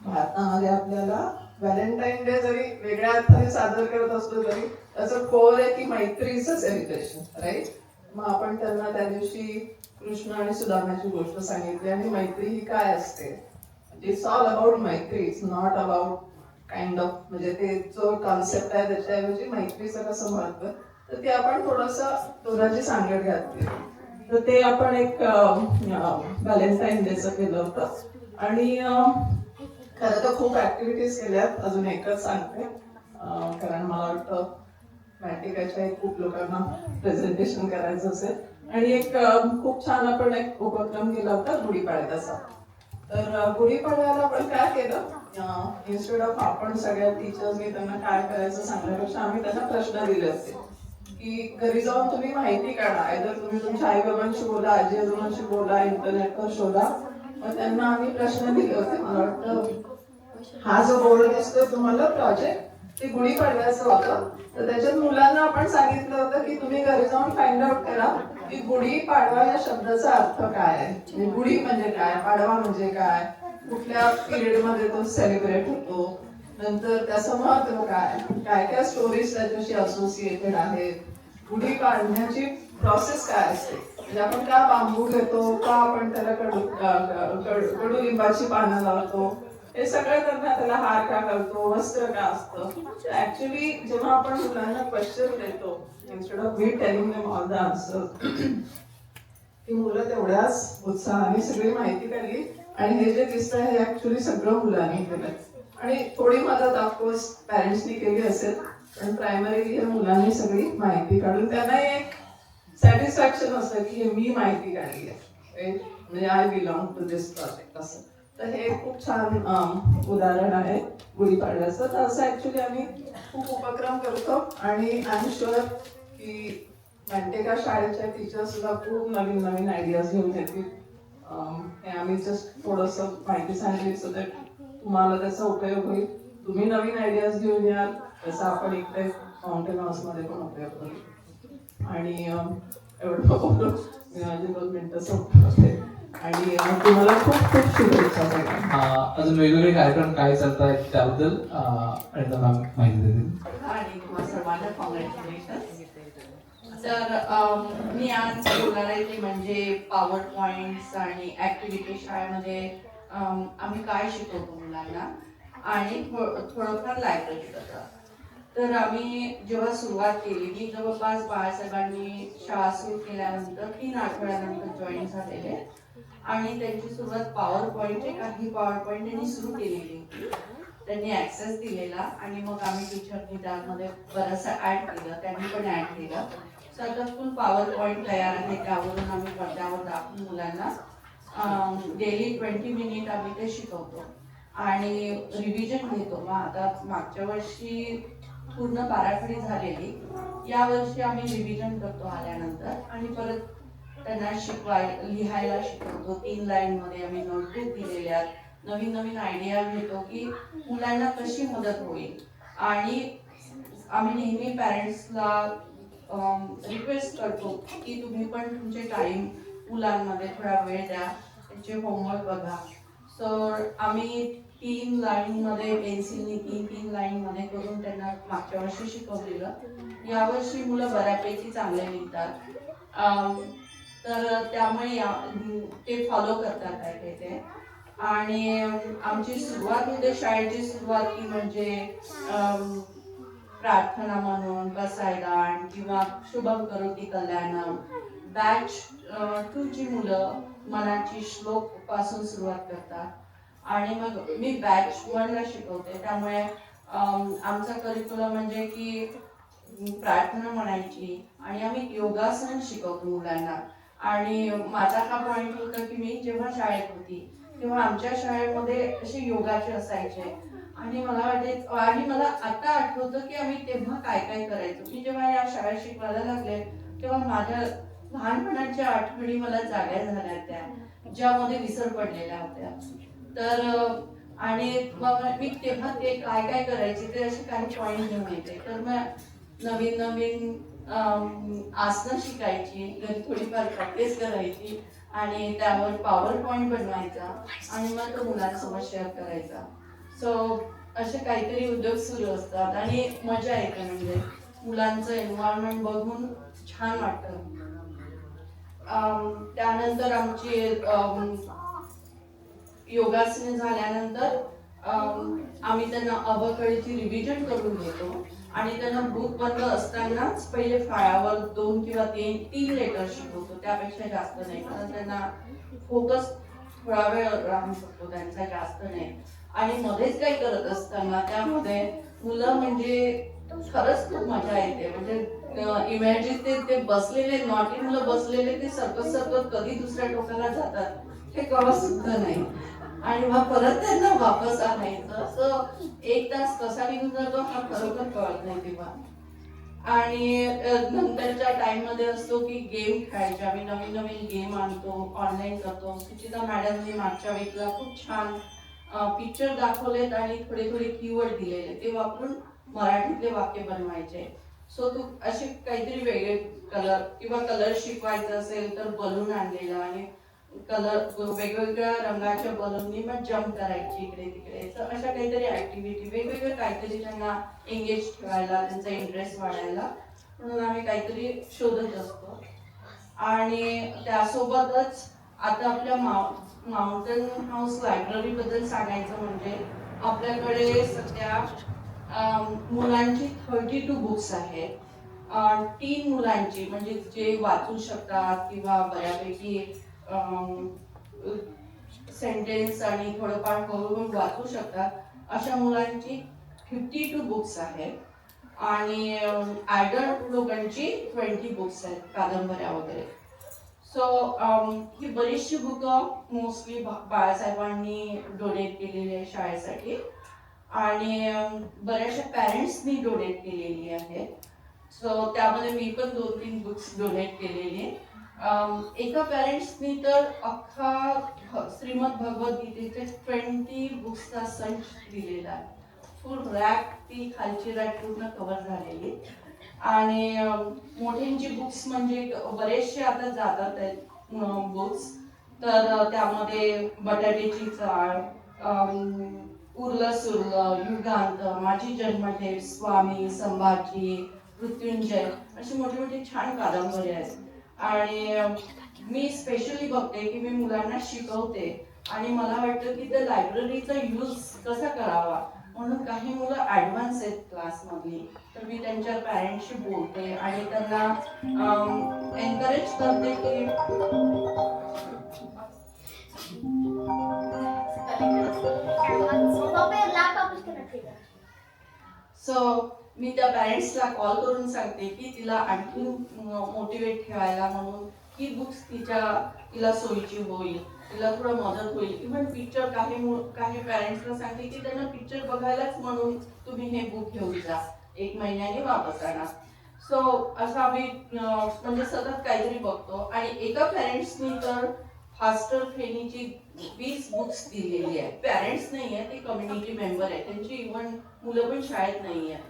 भारतामध्ये आपल्याला व्हॅलेंटाईन डे जरी वेगळ्या अर्थाने साजरा करत असलो तरी त्याचं कोर आहे की मैत्रीचं सेलिब्रेशन राईट. मग आपण त्यांना त्या दिवशी कृष्ण आणि सुदामाची गोष्ट सांगितली आणि मैत्री ही काय असते. इट्स ऑल अबाउट मैत्री. It's not about kind of म्हणजे ते जो कॉन्सेप्ट आहे त्याच्याऐवजी मैत्रीचं कसं महत्व तर ते आपण थोडंसं दोघांची सांगड घातली. तर ते आपण एक व्हॅलेंटाईन डेचं केलं होतं. आणि खरं तर खूप ऍक्टिव्हिटीज केल्यात, अजून एकच सांगते कारण मला वाटतं मॅटिकाच्या खूप लोकांना प्रेझेंटेशन करायचं असेल. आणि एक खूप छान आपण एक उपक्रम केला होता गुढीपाडव्याचा. तर गुढीपाडव्याला आपण काय केलं, इन्स्टेड ऑफ आपण सगळ्या टीचर्सनी त्यांना काय करायचं सांगण्यापेक्षा आम्ही त्यांना प्रश्न दिले होते की घरी जाऊन तुम्ही माहिती काढा. आयदर तुम्ही तुमच्या आई बाबांशी बोला, आजी आजोबांशी बोला, इंटरनेटवर शोधा. मग त्यांना आम्ही प्रश्न दिले होते. मला वाटतं हा जो बोर्ड दिसतोय तुम्हाला प्रोजेक्ट, ते गुढीपाडव्याचं होतं. तर त्याच्यात मुलांना आपण सांगितलं होतं की तुम्ही घरी जाऊन फाइंड आउट करा की गुढीपाडवा या शब्दाचा अर्थ काय आहे, म्हणजे गुढी म्हणजे काय, पाडवा म्हणजे काय, कुठल्या पिरियड मध्ये तो सेलिब्रेट होतो, नंतर त्याचं महत्व काय, काय काय स्टोरीज त्याच्याशी असोसिएटेड आहेत, गुढी काढण्याची प्रोसेस काय असते, म्हणजे आपण का बांबू घेतो, का आपण त्याला कडुलिंबाची पानं लावतो, हे सगळं त्यांना त्याला हार का घालतो, वस्त्र का असतं. ऍक्च्युली जेव्हा आपण मुलांना क्वेश्चन देतो instead of me telling them all the answer, ती मुलं तेवढ्याच उत्साहाने सगळी माहिती काढली. आणि हे जे दिसतंय हे ऍक्च्युली सगळं मुलांनी केलं. आणि थोडी मदत ऑफकोर्स पॅरेंट्सनी केली असेल, पण प्रायमरीली हे मुलांनी सगळी माहिती काढून त्यांना एक सॅटिस्फॅक्शन असतं की हे मी माहिती काढली आहे, म्हणजे I belong to this project असं. तर हे खूप छान उदाहरण आहे गुढीपाडव्याचं. तर असं ऍक्च्युली आम्ही खूप उपक्रम करतो. आणि आय एम शुअर की मॅन्टेका शाळेच्या टीचर सुद्धा खूप नवीन नवीन आयडियाज घेऊन येतील. हे आम्ही जस्ट थोडंसं माहिती सांगितली सो दॅट तुम्हाला त्याचा उपयोग होईल. तुम्ही नवीन आयडियाज घेऊन याल, त्याचा आपण इकडे माउंटेन हाऊसमध्ये पण उपयोग करू. आणि एवढं बोलून मी माझी 2 मिनिटं संपवते. आणि तुम्हाला खूप खूप शुभेच्छा सगळ्यांना. अजून वेगवेगळे कार्यक्रम काय चालत आहेत त्याबद्दल अनिता मॅम माहिती देतील. आणि तुम्हा सर्वांना कॉंग्रॅच्युलेशन. तर मी आज बोलणार आहे ते म्हणजे पॉवर पॉइंट्स आणि ऍक्टिव्हिटी शाळेमध्ये आम्ही काय शिकवतो मुलांना आणि थोडंफार लायब्ररी करतात. तर आम्ही जेव्हा सुरुवात केली, मी जवळपास बाळासाहेबांनी शाळा सुरू केल्यानंतर 3 आठवड्यानंतर जॉईन झालेले. आणि त्यांची सुरुवात पॉवर पॉईंटचे काही पॉवर पॉईंट त्यांनी सुरू केलेली होती. त्यांनी ऍक्सेस दिलेला आणि मग आम्ही टीचरनी त्यामध्ये बरंचसं ऍड केलं, त्यांनी पण ऍड केलं. सो आता फुल पॉवर पॉईंट तयार आहे, त्यावरून आम्ही पडद्यावर दाखवून मुलांना डेली 20 मिनिट आम्ही ते शिकवतो आणि रिव्हिजन घेतो. मग आता मागच्या वर्षी पूर्ण बाराखडी झालेली, या वर्षी आम्ही रिव्हिजन करतो आल्यानंतर आणि परत त्यांना लिहायला शिकवतो. 3 लाईनमध्ये आम्ही नोटबुक दिलेल्या, नवीन नवीन आयडिया घेतो की मुलांना कशी मदत होईल. आणि आम्ही नेहमी पॅरेंट्सला रिक्वेस्ट करतो की तुम्ही पण तुमचे टाइम मुलांमध्ये थोडा वेळ द्या, त्यांचे होमवर्क बघा. सो आम्ही 3 लाईनमध्ये पेन्सिलनी 3 लाईनमध्ये करून त्यांना मागच्या वर्षी शिकवलेलं. यावर्षी मुलं बऱ्यापैकी चांगले निघतात. तर त्यामुळे ते फॉलो करतात काय ते. आणि आमची सुरुवात होते शाळेची सुरुवात की म्हणजे प्रार्थना म्हणून बसायदान किंवा शुभम करोति कल्याणम. बॅच 2 ची मुलं मनाची श्लोक पासून सुरुवात करतात आणि मग मी बॅच 1 ला शिकवते. त्यामुळे आमचा करिक्युलम म्हणजे की प्रार्थना म्हणायची आणि आम्ही योगासन शिकवतो मुलांना. आणि माझा हा पॉईंट होता की मी जेव्हा शाळेत होती तेव्हा आमच्या शाळेमध्ये असे योगाचे असायचे आणि मला आता आठवतं की आम्ही तेव्हा काय काय करायचो. मी जेव्हा या शाळेत शिकवायला लागले तेव्हा माझ्या लहानपणाच्या आठवणी मला जाग्या झाल्या, त्या ज्यामध्ये विसर पडलेल्या होत्या. तर आणि मग मी तेव्हा ते काय काय करायचे ते असे काही पॉईंट घेऊन येते. तर मग नवीन नवीन आसनं शिकायची, घरी थोडीफार प्रॅक्टिस करायची आणि त्यावर पॉवर पॉईंट बनवायचा आणि मग तो मुलांसोबत शेअर करायचा. सो असे काहीतरी उद्योग सुरू असतात आणि मजा येते, म्हणजे मुलांचं एन्व्हायरमेंट बघून छान वाटतं. त्यानंतर आमची योगासने झाल्यानंतर आम्ही त्यांना अवकळीची रिव्हिजन करून घेतो आणि त्यांना बुक बंद असतानाच पहिले फळ्यावर 2 किंवा 3 लेटर शिकवतो, त्यापेक्षा जास्त नाही, कारण त्यांना फोकस थोडा वेळ राहू शकतो त्यांचा, जास्त नाही. आणि मध्येच काही करत असताना त्यामध्ये मुलं म्हणजे खरंच खूप मजा येते. म्हणजे इमॅजिन ते बसलेले नॉटी मुलं बसलेले ते सरकत कधी दुसऱ्या टोकाला जातात हे कळत सुद्धा नाही. आणि मग परत त्यांना वापस आणायचं, असं 1 तास कसा निघून जातो हा खरोखर कळत नाही तेव्हा. आणि नंतरच्या टाइम मध्ये असतो की गेम खेळायचे, आम्ही नवीन गेम आणतो, ऑनलाईन करतो. सुचिता मॅडमनी मागच्या वीकला खूप छान पिक्चर दाखवलेत आणि थोडे कीवर्ड दिलेले, ते वापरून मराठीतले वाक्य बनवायचे. सो तू असे काहीतरी वेगळे कलर शिकवायचं असेल तर बलून आणलेला आणि वेगवेगळ्या रंगाच्या बलूननी मग जम्प करायची इकडे तिकडे. तर अशा काहीतरी ऍक्टिव्हिटी वेगवेगळं काहीतरी त्यांना एंगेज ठेवायला, त्यांचा इंटरेस्ट वाढायला म्हणून आम्ही काहीतरी शोधत असतो. आणि त्यासोबतच आता आपल्या माउंटन हाऊस लायब्ररी बद्दल सांगायचं म्हणजे आपल्याकडे सध्या मुलांची 32 बुक्स आहेत. 3 मुलांची म्हणजे जे वाचू शकतात किंवा बऱ्यापैकी सेंटेन्स आणि थोडंफार हळूहळू वाचू शकतात अशा मुलांची 52 बुक्स आहेत. आणि ॲडल्ट लोकांची 20 बुक्स आहेत, कादंबऱ्या वगैरे. सो ही बरीचशी बुकं मोस्टली बाळासाहेबांनी डोनेट केलेली आहे शाळेसाठी आणि बऱ्याचशा पॅरेंट्सनी डोनेट केलेली आहे. सो त्यामध्ये मी पण 2-3 बुक्स डोनेट केलेली आहे. एका पॅरेंट्सनी तर अख्खा श्रीमद भगवद्गीतेचे 20 बुक्सचा संच दिलेला आहे. फुल रॅक, ती खालची रॅक पूर्ण कव्हर झालेली. आणि मोठ्यांची बुक्स म्हणजे बरेचसे आता जातात आहेत बुक्स, तर त्यामध्ये बटाट्याची चाळ, उरलं सुरलं, युगांत, माझी जन्मठेप, स्वामी, संभाजी, मृत्युंजय अशी मोठी छान कादंबरी आहेत. आणि मी स्पेशली बघते की मी मुलांना शिकवते आणि मला वाटतं की त्या लायब्ररीचा यूज कसा करावा, म्हणून काही मुलं ॲडव्हान्स आहेत क्लासमधली, तर मी त्यांच्या पॅरेंट्सशी बोलते आणि त्यांना एनकरेज करते की मी त्या पॅरेंट्सला कॉल करून सांगते की तिला आणखी मोटिवेट ठेवायला म्हणून ही बुक्स तिला सोयीची होईल, तिला थोडं मदत होईल. इव्हन पिक्चर काही पॅरेंट्सला सांगते की त्यांना पिक्चर बघायलाच म्हणून तुम्ही हे बुक घेऊन जा, 1 महिन्याने वापस आणा. सो असं आम्ही म्हणजे सतत काहीतरी बघतो. आणि एका पॅरेंट्सनी तर फास्टर फेनीची 20 बुक्स दिलेली आहे. पॅरेंट्स नाही आहे, ते कम्युनिटी मेंबर आहे, त्यांची इव्हन मुलं पण शाळेत नाही आहे.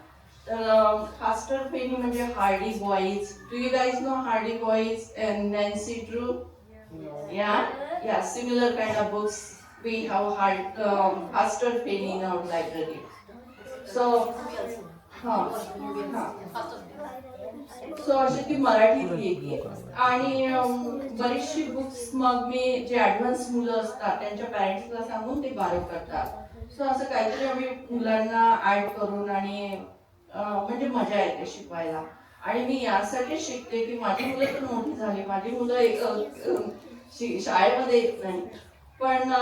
तर फास्टर फेनी म्हणजे Hardy Boys. Do you guys know Hardy Boys and Nancy Drew? Yeah, similar kind of books. We have Faster Fanny in our library. So, so अशी ती मराठीत येते. आणि बरीचशी बुक्स मग मी जे ॲडव्हान्स मुलं असतात त्यांच्या पॅरेंट्सला सांगून ते बारो करतात. सो असं काहीतरी आम्ही मुलांना ऍड करून आणि म्हणजे मजा येते शिकवायला. आणि मी यासाठी शिकते की माझी मुलं तर मोठी झाली, माझी मुलं शाळेमध्ये येत नाही, पण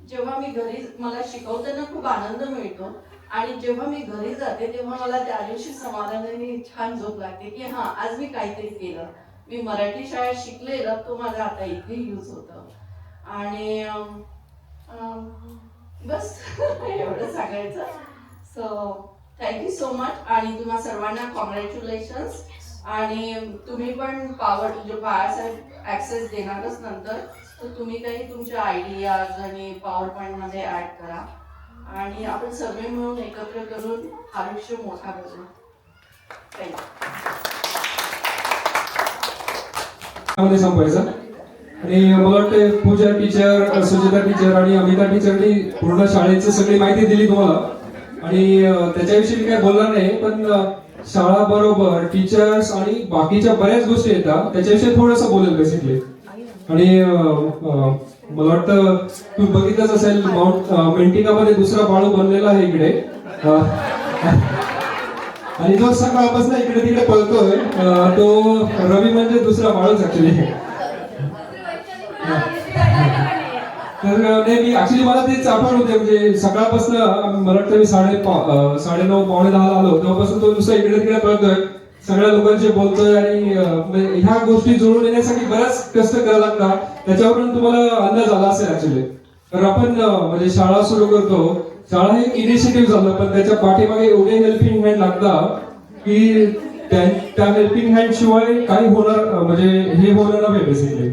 जेव्हा मी घरी मला शिकवताना खूप आनंद मिळतो आणि जेव्हा मी घरी जाते तेव्हा मला त्या दिवशी समाधानाने छान झोप लागते की हा आज मी काहीतरी केलं, मी मराठी शाळेत शिकलेलं तो माझा आता इथे यूज होतं. आणि बस एवढं सांगायचं. सो थँक्यू सो मच आणि तुम्हा सर्वांना कॉंग्रॅच्युलेशन्स. आणि तुम्ही पण बाळासाहेब ऍक्सेस देणारच नंतर, तर तुम्ही काही तुमच्या आयडियाज आणि पॉवर पॉईंट मध्ये ऍड करा आणि आपण सगळे मिळून एकत्र करून आयुष्य मोठा करू. थँक्यू. संपायचं. आणि मला वाटतं पूजा टीचर, सुचिता टीचर आणि अमिता टीचरनी पूर्ण शाळेची सगळी माहिती दिली तुम्हाला आणि त्याच्याविषयी मी काय बोलणार नाही, पण शाळा बरोबर टीचर्स आणि बाकीच्या बऱ्याच गोष्टी येतात त्याच्याविषयी थोडंसं बोलेल बेसिकली. आणि मला वाटतं तुम्ही बघितलंच असेल मेंटिकामध्ये दुसरा बाळू बनलेला आहे इकडे. आणि जो सकाळपासून इकडे तिकडे पळतोय तो रवी म्हणजे दुसरा माणूस ऍक्च्युली. तर नाही मी ऍक्च्युली मला तेच आठवण होते म्हणजे सकाळपासून मला वाटतं मी 9:30 पावणे 10 आलो तेव्हापासून तो नुसता इकडे तिकडे पळतोय, सगळ्या लोकांशी बोलतोय आणि म्हणजे ह्या गोष्टी जुळून येण्यासाठी बराच कष्ट करायला लागतात. त्याच्यावरून तुम्हाला अंदाज आला असेल ऍक्च्युली. तर आपण म्हणजे शाळा सुरू करतो, शाळा हे इनिशिएटिव्ह झालं पण त्याच्या पाठीमागे एवढे हेल्पिंग हँड लागतात की त्या हेल्पिंग हँड शिवाय काही होणार म्हणजे हे होणार नाही बेसिकली.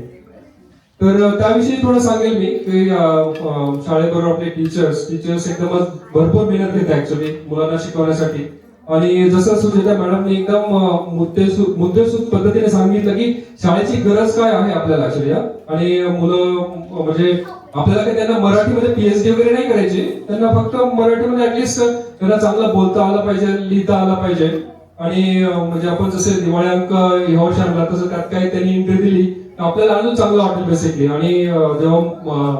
तर त्याविषयी थोडं सांगेल मी की शाळेबरोबर आपले टीचर्स एकदमच भरपूर मेहनत घेतात ऍक्च्युली मुलांना शिकवण्यासाठी. आणि जसं सुचेता मॅडमने एकदम मुद्देसूद पद्धतीने सांगितलं की शाळेची गरज काय आहे आपल्याला ऍक्च्युली. आणि मुलं म्हणजे आपल्याला काही त्यांना मराठीमध्ये पीएचडी वगैरे नाही करायची, त्यांना फक्त मराठीमध्ये ऍटलिस्ट त्यांना चांगलं बोलता आलं पाहिजे, लिहिता आलं पाहिजे. आणि म्हणजे आपण जसे दिवाळी अंक ह्या वर्षी आणला तसं त्यात काही त्यांनी एंट्री दिली आपल्याला अजून चांगलं वाटेल बेसिकली. आणि जेव्हा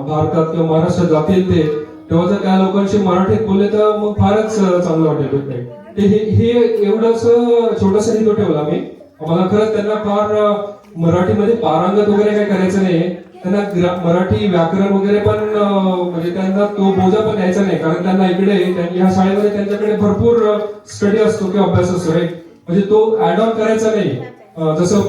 भारतात किंवा महाराष्ट्रात जातील ते तेव्हा जर त्या लोकांशी मराठीत बोलले तर मग फारच चांगलं वाटेल. ते हे एवढंच छोटस हेतू ठेवला मी. मला खरंच त्यांना फार मराठीमध्ये पारंगत वगैरे काही करायचं नाही, त्यांना मराठी व्याकरण वगैरे पण म्हणजे त्यांना तो बोजा पण द्यायचा नाही, कारण त्यांना इकडे ह्या शाळेमध्ये त्यांच्याकडे भरपूर स्टडी असतो किंवा अभ्यास असतो राईट. म्हणजे तो ऍड ऑन करायचा नाही. जसं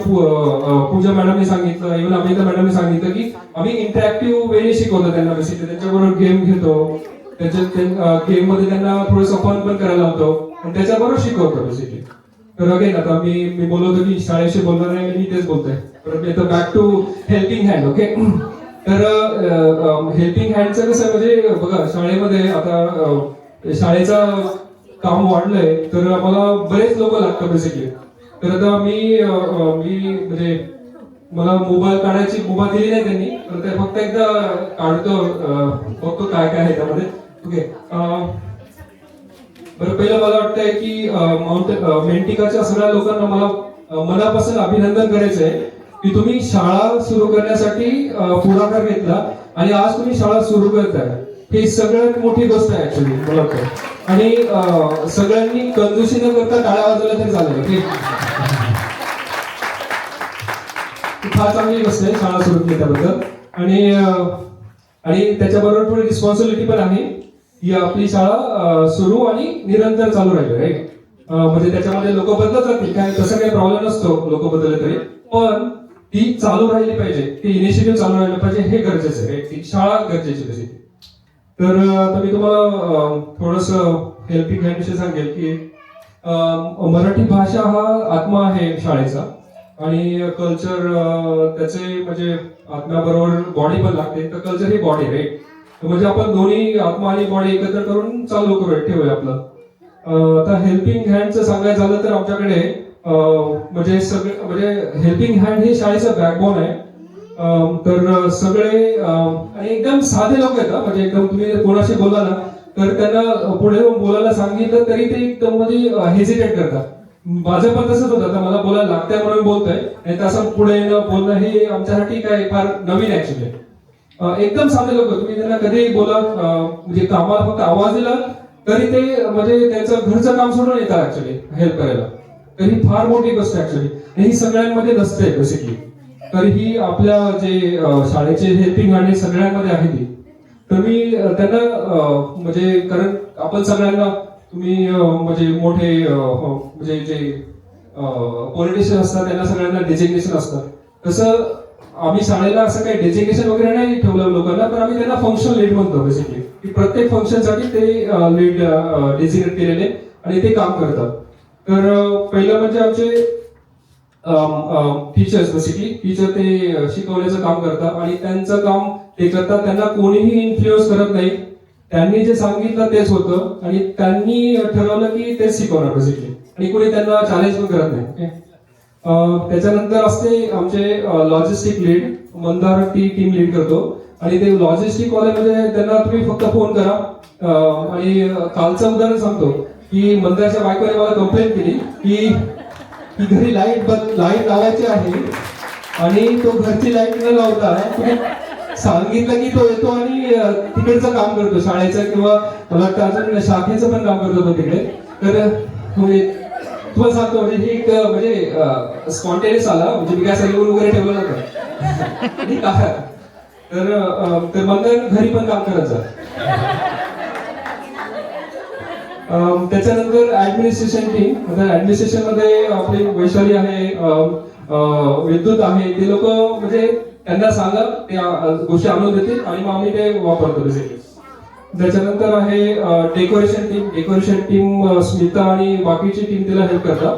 पूजा मॅडमने सांगितलं, इव्हन अमिता मॅडमने सांगितलं की आम्ही इंटरॅक्टिव्ह वेने शिकवतो त्यांना बेसिकली. त्यांच्याबरोबर गेम घेतो, त्याच्या गेम मध्ये त्यांना थोडंसं फन पण करायला लावतो आणि त्याच्याबरोबर शिकवतो बेसिकली. तर अगेन आता मी बोलत होतो की शाळेशी बोलणार नाही, मी तेच बोलतोय. परत येतो back to helping hand. Okay, तर हेल्पिंग हँडचं कसं म्हणजे बघा शाळेमध्ये आता शाळेचं काम वाढलंय तर आम्हाला बरेच लोक लागतात बेसिकली. तर आता मी म्हणजे मला मोबाईल काढायची मुभा दिली नाही त्यांनी, तर ते फक्त एकदा काढतो बघतो काय काय आहे त्यामध्ये. ओके, बरं पहिलं मला वाटतंय की मेंटिकाच्या सगळ्या लोकांना मला मनापासून अभिनंदन करायचंय की तुम्ही शाळा सुरू करण्यासाठी पुढाकार घेतला आणि आज तुम्ही शाळा सुरू करताय. ही सगळ्यात मोठी गोष्ट आहे ऍक्च्युली मला वाटतं. आणि सगळ्यांनी कंजूसी न करता टाळ्या वाजवल्या तरी चालेल. फार चांगली गोष्ट आहे शाळा सुरू केली त्याबद्दल. आणि त्याच्याबरोबर थोडी रिस्पॉन्सिबिलिटी पण आहे की आपली शाळा सुरू आणि निरंतर चालू राहील राईट. म्हणजे त्याच्यामध्ये लोक बदलत जातील, काय तसं काही प्रॉब्लेम नसतो लोक बदलले तरी, पण ती चालू राहिली पाहिजे, ती इनिशिएटिव्ह चालू राहिलं पाहिजे, हे गरजेचं आहे. ती शाळा गरजेची तशी. तर आता मी तुम्हाला थोडस हेल्पिंग हँड विषयी सांगेल की मराठी भाषा हा आत्मा आहे शाळेचा आणि कल्चर त्याचे म्हणजे आत्म्याबरोबर बॉडी पण लागते. तर कल्चर ही बॉडी राईट. म्हणजे आपण दोन्ही आत्मा आणि बॉडी एकत्र करून चालू करूया ठेवूया आपलं. आता हेल्पिंग हँडचं सांगायचं झालं तर आमच्याकडे म्हणजे सगळे म्हणजे हेल्पिंग हँड हे शाळेचं बॅकबोन आहे. तर सगळे आणि एकदम साधे लोक आहेत. म्हणजे एकदम तुम्ही कोणाशी बोलला ना तर त्यांना पुढे बोलायला सांगितलं तरी ते एकदम म्हणजे हेजिटेट करतात. माझं पण तसंच होतं, आता मला बोलायला लागतंय म्हणून बोलतोय आणि तसं पुढे बोलणं हे आमच्यासाठी काय फार नवीन ऍक्च्युली. एकदम साधे लोक, तुम्ही त्यांना कधी बोला म्हणजे कामाला फक्त आवाज दिला तरी ते म्हणजे त्यांचं घरचं काम सोडून येतात ऍक्च्युली हेल्प करायला. तर ही फार मोठी गोष्ट ऍक्च्युली ही सगळ्यांमध्ये नसते बेसिकली. तर ही आपल्या जे शाळेचे हेल्पिंग हँड सगळ्यांमध्ये आहे ती. तर मी त्यांना म्हणजे कारण आपण सगळ्यांना तुम्ही म्हणजे मोठे म्हणजे जे पॉलिटिशियन असतात त्यांना सगळ्यांना डेजिग्नेशन असतात, तसं आम्ही शाळेला असं काही डेजिग्नेशन वगैरे नाही ठेवलं लोकांना, पण आम्ही त्यांना फंक्शन लीड म्हणतो बेसिकली की प्रत्येक फंक्शनसाठी ते लीड डेजिग्नेट केलेले आणि ते काम करतात. तर पहिलं म्हणजे आमचे टीचर्स बेसिकली टीचर ते शिकवण्याचं काम करतात आणि त्यांचं काम ते करतात. त्यांना कोणीही इन्फ्लुएन्स करत नाही, त्यांनी जे सांगितलं तेच होतं आणि त्यांनी ठरवलं की तेच शिकवणार बेसिकली आणि कोणी त्यांना चॅलेंज पण करत नाही. त्याच्यानंतर असते आमचे लॉजिस्टिक लीड, मंदार ती टीम लीड करतो आणि ते लॉजिस्टिक वाले म्हणजे त्यांना तुम्ही फक्त फोन करा. आणि कालचं उदाहरण सांगतो की मंदारच्या बायकोने मला कंप्लेंट केली की घरी लाईट लावायची आहे आणि तो घरची लाईट न लावता तुम्ही सांगितलं की तो येतो आणि तिकडचं काम करतो शाळेचं किंवा मला वाटतं अजून शाखेचं पण काम करतो तो तिकडे. तर म्हणजे तुम्हाला सांगतो म्हणजे हे एक म्हणजे स्पॉन्टेनियस आला, म्हणजे मी काय सगळं वगैरे ठेवलं नव्हतं. आणि काय तर मंदार घरी पण काम करत जा. त्याच्यानंतर ऍडमिनिस्ट्रेशन टीम, आता ऍडमिनिस्ट्रेशन मध्ये आपली वैशाली आहे, विद्युत आहे, ते लोक म्हणजे त्यांना सांगा त्या गोष्टी आणून देतील आणि मग आम्ही ते वापरतो बेसिकली. त्याच्यानंतर आहे डेकोरेशन टीम स्मिता आणि बाकीची टीम तिला हेल्प करतात.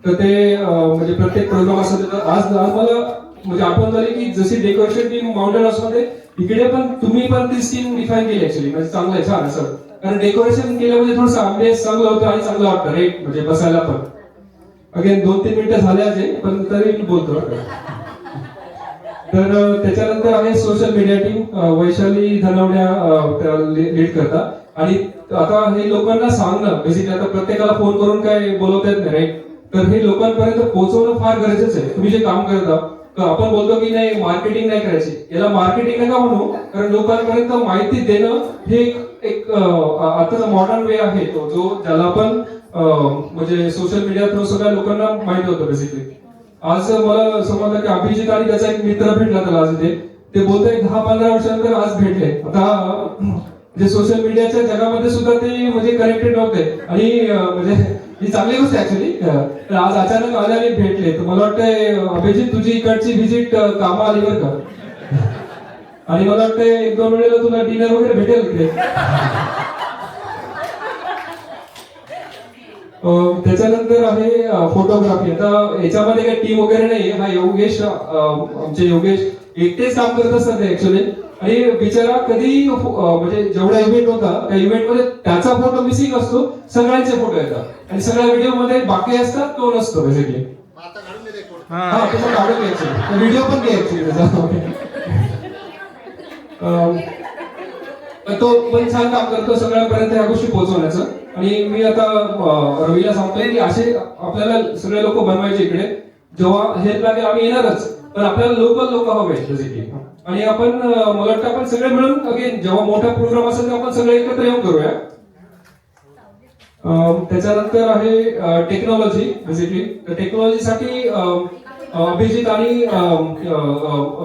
तर ते म्हणजे प्रत्येक प्रोग्राम असं देतात. आज मला म्हणजे आठवण झाली की जशी डेकोरेशन टीम माउंटेन हाऊस मध्ये, इकडे पण तुम्ही पण तीच टीम डिफाईन केली ऍक्च्युली, म्हणजे चांगलं आहे, छान असं. कारण डेकोरेशन केलं म्हणजे थोडंसं आंबेस चांगलं होतं आणि चांगलं वाटतं राईट, म्हणजे बसायला पण. अगेन 2-3 मिनिटं झाले अजय, पण तरी मी बोलतो. तर त्याच्यानंतर आहे सोशल मीडिया टीम, वैशाली धनवड्या लीड करतात. आणि आता हे लोकांना सांगणं बेसिकली, आता प्रत्येकाला फोन करून काय बोलवता येत नाही राईट. तर हे लोकांपर्यंत पोहोचवणं फार गरजेचं आहे. तुम्ही जे काम करता, आपण बोलतो की नाही मार्केटिंग नाही करायची, याला मार्केटिंग नका म्हणू, कारण लोकांपर्यंत माहिती देणं हे एक आताचा मॉडर्न वे आहे, तो जो ज्याला आपण म्हणजे सोशल मीडिया थ्रू सगळ्या लोकांना माहिती होतं बेसिकली. आज मला समजलं की अभिजित आणि त्याचा एक मित्र भेटला त्याला आज ते बोलतोय 10-15 वर्षानंतर आज भेटले. आता म्हणजे सोशल मीडियाच्या जगामध्ये सुद्धा ते म्हणजे कनेक्टेड नव्हते आणि म्हणजे ही चांगली गोष्ट आहे ऍक्च्युली. तर आज अचानक आले आणि भेटले. तर मला वाटतंय अभिजित तुझी इकडची व्हिजिट कामा आली बरं का. आणि मला वाटतंय 1-2 वेळेला तुला डिनर वगैरे भेटेल इकडे. त्याच्यानंतर आहे फोटोग्राफी. आता याच्यामध्ये काही टीम वगैरे नाही, हा योगेश, आमचे योगेश एकटेच काम करत असतात ऍक्च्युली. आणि बिचारा कधी म्हणजे जेवढा इव्हेंट होता त्या इव्हेंट मध्ये त्याचा फोटो मिसिंग असतो, सगळ्यांचे फोटो येतात आणि सगळ्या व्हिडिओ मध्ये बाकी असतात, तो नसतो बेसिकली. हा तसं काढून घ्यायचं, व्हिडिओ पण घ्यायचे त्याचा. तो पण छान काम करतो सगळ्यांपर्यंत ह्या गोष्टी पोहोचवण्याचं. आणि मी आता रवीला सांगतोय की असे आपल्याला सगळे लोक बनवायचे इकडे. जेव्हा हेल्प लागेल आम्ही येणारच, पण आपल्याला लोकल लोक हवे बेसिकली. आणि आपण मला वाटतं आपण सगळे मिळून अगेन जेव्हा मोठा प्रोग्राम असेल तेव्हा आपण सगळे एकत्र येऊन करूया. त्याच्यानंतर आहे टेक्नॉलॉजी बेसिकली. तर टेक्नॉलॉजीसाठी अभिजित आणि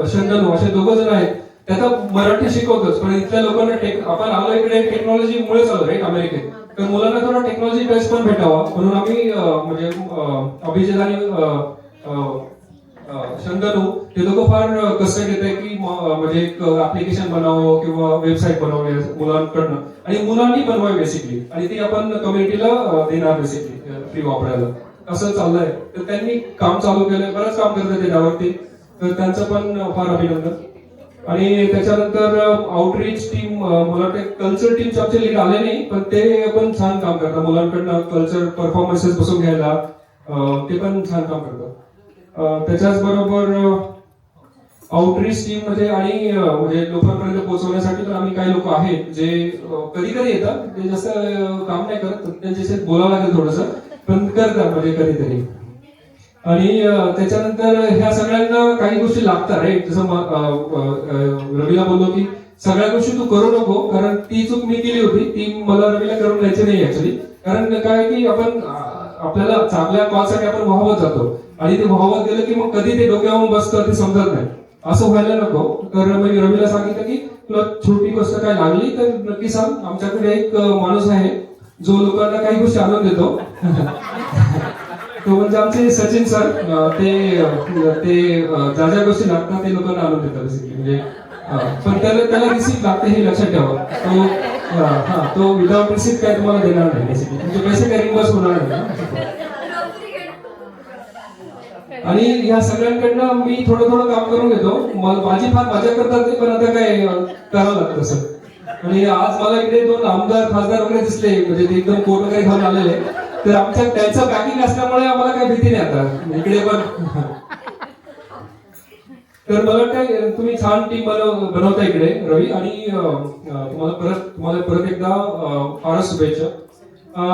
शंतनू असे 2 जण आहेत. त्याचा मराठी शिकवतोच, पण इथल्या लोकांना आपण आलो इकडे टेक्नॉलॉजी मुळेच आलो राईट अमेरिकेत. तर मुलांना थोडा टेक्नॉलॉजी टच पण भेटावा म्हणून आम्ही म्हणजे अभिजित आणि शंतनू हे दोघं फार कष्ट घेत आहे की म्हणजे एक ऍप्लिकेशन बनावं किंवा वेबसाईट बनवावी मुलांकडनं, आणि मुलांनी बनवावी बेसिकली, आणि ती आपण कम्युनिटीला देणार बेसिकली फ्री वापरायला. असं चाललंय. तर त्यांनी काम चालू केलंय, बरंच काम करतात त्याच्यावरती, तर त्यांचं पण फार अभिनंदन. आणि त्याच्यानंतर आउटरीच टीम, मला वाटतं कल्चर टीमचे आमचे लीड आले नाही, पण ते पण छान काम करतात मुलांकडनं कल्चर परफॉर्मन्सेस बसून घ्यायला, ते पण छान काम करतात. त्याच्याच बरोबर आउटरीच टीम मध्ये आणि म्हणजे लोकांपर्यंत पोहोचवण्यासाठी तर आम्ही काही लोक आहेत जे कधी कधी येतात, ते जास्त काम नाही करत, त्यांच्याशी बोलावं लागेल थोडंसं, पण करतात म्हणजे कधीतरी. आणि त्याच्यानंतर ह्या सगळ्यांना काही गोष्टी लागतात राईट. जसं रवीला बोललो की सगळ्या गोष्टी तू करू नको, कारण ती चूक मी केली होती, ती मला रवीला करून द्यायची नाही ऍक्च्युली. कारण काय की आपण आपल्याला चांगल्या कॉलसाठी आपण वाहवत जातो आणि ते वाहवत गेलं की मग कधी ते डोक्यावरून बसतं ते समजत नाही. असं व्हायला नको. तर मी रवीला सांगितलं की तुला छोटी गोष्ट काय लागली तर नक्की सांग, आमच्याकडे एक माणूस आहे जो लोकांना काही गोष्टी आणून देतो. तो म्हणजे आमचे सचिन सर, ते ज्या ज्या गोष्टी लागतात ते लोकांना आणून देतात बेसिकली. म्हणजे पण त्याला रिसिप्ट लागते हे लक्षात ठेवा. तो विदाउट रिसिप्ट काय तुम्हाला देणार नाही बेसिकली, म्हणजे पैसे काही रिंबर्स होणार नाही. आणि ह्या सगळ्यांकडनं मी थोडं काम करून घेतो. माझी फार मजा करतात ते, पण आता काय करावं लागतं सर. आणि आज मला इकडे 2 आमदार खासदार वगैरे दिसले, म्हणजे ते एकदम कोट वगैरे घालून आलेले. तर आमच्या त्यांचं पॅकिंग असल्यामुळे आम्हाला काही भीती नाही आता इकडे पण. तर मला वाटतं तुम्ही छान टीम बनवता इकडे रवी, आणि तुम्हाला परत एकदा फारच शुभेच्छा.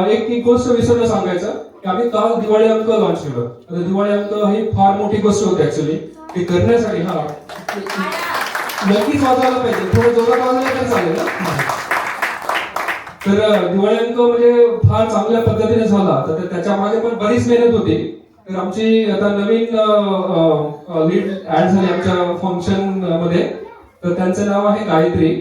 एक गोष्ट विसरलं सांगायचं की आम्ही काल दिवाळी अंक लॉन्च केलं. तर दिवाळी अंक ही फार मोठी गोष्ट होती ऍक्च्युली. ते करण्यासाठी नक्कीच वाजवायला पाहिजे, थोडं जोरात वाजवलं तर चालेल ना. तर दिवाळी अंक म्हणजे फार चांगल्या पद्धतीने झाला. तर त्याच्या मागे पण बरीच मेहनत होती. तर आमची आता नवीन लीड ऍड झाली आमच्या फंक्शन मध्ये. तर त्यांचं नाव आहे गायत्री.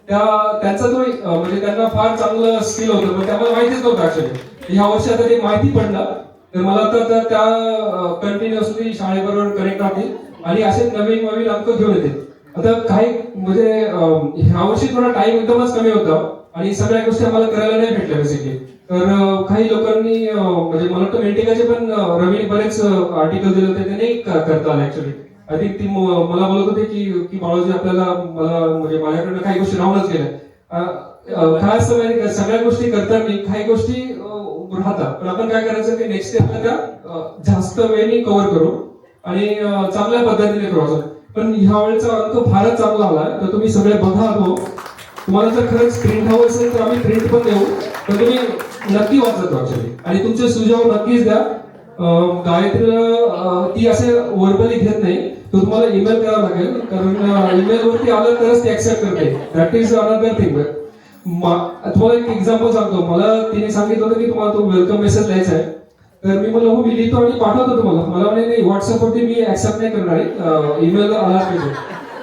त्यांचा तो म्हणजे त्यांना फार चांगलं स्किल होतं, पण त्याला माहितीच नव्हतं ऍक्च्युली. ह्या वर्षी आता ते माहिती पडलं. तर मला आता त्या कंटिन्युअसली शाळेबरोबर कनेक्ट राहतील आणि असे नवीन नवीन अंक घेऊन येतील. आता काही म्हणजे ह्या वर्षी थोडा टाइम एकदमच कमी होता आणि सगळ्या गोष्टी आम्हाला करायला नाही भेटल्या बेसिकली. तर काही लोकांनी म्हणजे मला वाटतं मेंटिकाचे पण रवीने बरेच आर्टिकल दिले होते, ते नाही करता आले ऍक्च्युली. आय थिंक ती मला बोलत होते की बाळूजी आपल्याला मला म्हणजे माझ्याकडनं काही गोष्टी राहूनच गेल्या. काय असतं माहिती का, सगळ्या गोष्टी करताना काही गोष्टी राहतात, पण आपण काय करायचं की नेक्स्ट स्टेपला त्या जास्त वेळेने कव्हर करू आणि चांगल्या पद्धतीने करू. पण ह्या वेळेचा अंक फारच चांगला आलाय. तर तुम्ही सगळे बघा. तुम्हाला जर खरंच प्रिंट हवं असेल तर आम्ही प्रिंट पण देऊ, पण तुम्ही नक्की वाचत ऍक्च्युली आणि तुमचे सुझाव नक्कीच द्या. गायत्रीला ती असे वर्बली घेत नाही, तो तुम्हाला ईमेल करावा लागेल, कारण ईमेल वरती आलं तरच ती ऍक्सेप्ट करते. That is another thing. तुम्हाला एक एक्झाम्पल सांगतो. मला तिने सांगितलं होतं की तुम्हाला तो वेलकम मेसेज लिहायचा आहे. तर मी म्हणलं हो मी लिहितो आणि पाठवतो तुम्हाला. मला म्हणे नाही, व्हॉट्सअपवरती मी ऍक्सेप्ट नाही करणार आहे, ईमेल आलाच पाहिजे.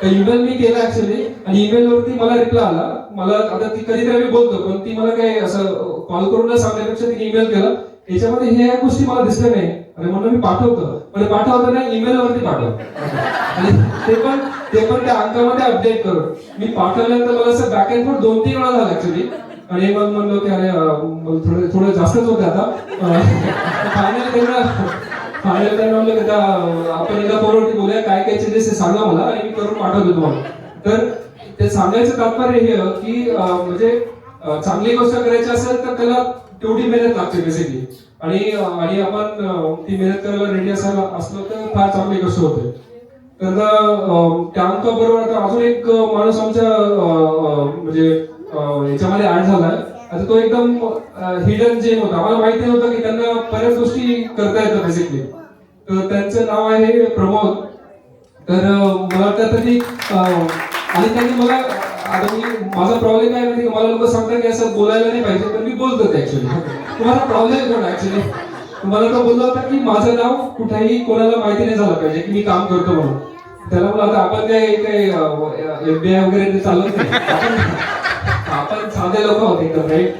तर ईमेल मी केला ऍक्च्युली आणि ईमेल वरती मला रिप्लाय आला. मला आता ती कधीतरी आम्ही बोलतो, पण ती मला काही असं कॉल करून सांगण्यापेक्षा तिने ईमेल केला. याच्यामध्ये ह्या गोष्टी मला दिसल्या नाही आणि म्हणून मी पाठवतो, पण पाठवताना ईमेल वरती पाठव आणि ते पण त्या अंकामध्ये अपडेट करून मी पाठवल्यानंतर मला असं बॅक अँड फोर्थ 2-3 वेळा झाला ऍक्च्युली. आणि मग म्हणलो की अरे थोडं जास्तच होते आता. फायनल त्यांना म्हणलं की आपण एकदा फोनवरती बोलूया, काय काय चेंजेस सांगा मला आणि मी करून पाठवतो तुम्हाला. तर ते सांगायचं तात्पर्य हे की म्हणजे चांगली गोष्ट करायची असेल तर त्याला तेवढी मेहनत लागते बेसिकली. आणि आपण ती मेहनत करायला रेडी असलो तर फार चांगली गोष्ट होते. तर त्या अंकाबरोबर आता अजून एक माणूस आमच्या म्हणजे याच्यामध्ये ऍड झालाय. आता तो एकदम हिडन जेम होता. आम्हाला माहिती नव्हतं की त्यांना बऱ्याच गोष्टी करता येतात बेसिकली. तर त्यांचं नाव आहे प्रमोद. तर मला वाटतं तरी आणि त्यांनी मला आता माझा प्रॉब्लेम काय माहिती, मला लोक सांगतात की असं बोलायला नाही पाहिजे, पण मी बोलतो ते ऍक्च्युली. तुम्हाला प्रॉब्लेम कोण ऍक्च्युली, मला तो बोलला होता की माझं नाव कुठेही कोणाला माहिती नाही झालं पाहिजे की मी काम करतो म्हणून. त्याला मला आता आपण काय FBI वगैरे चालत नाही, आपण साधे लोक होते एकदम राईट.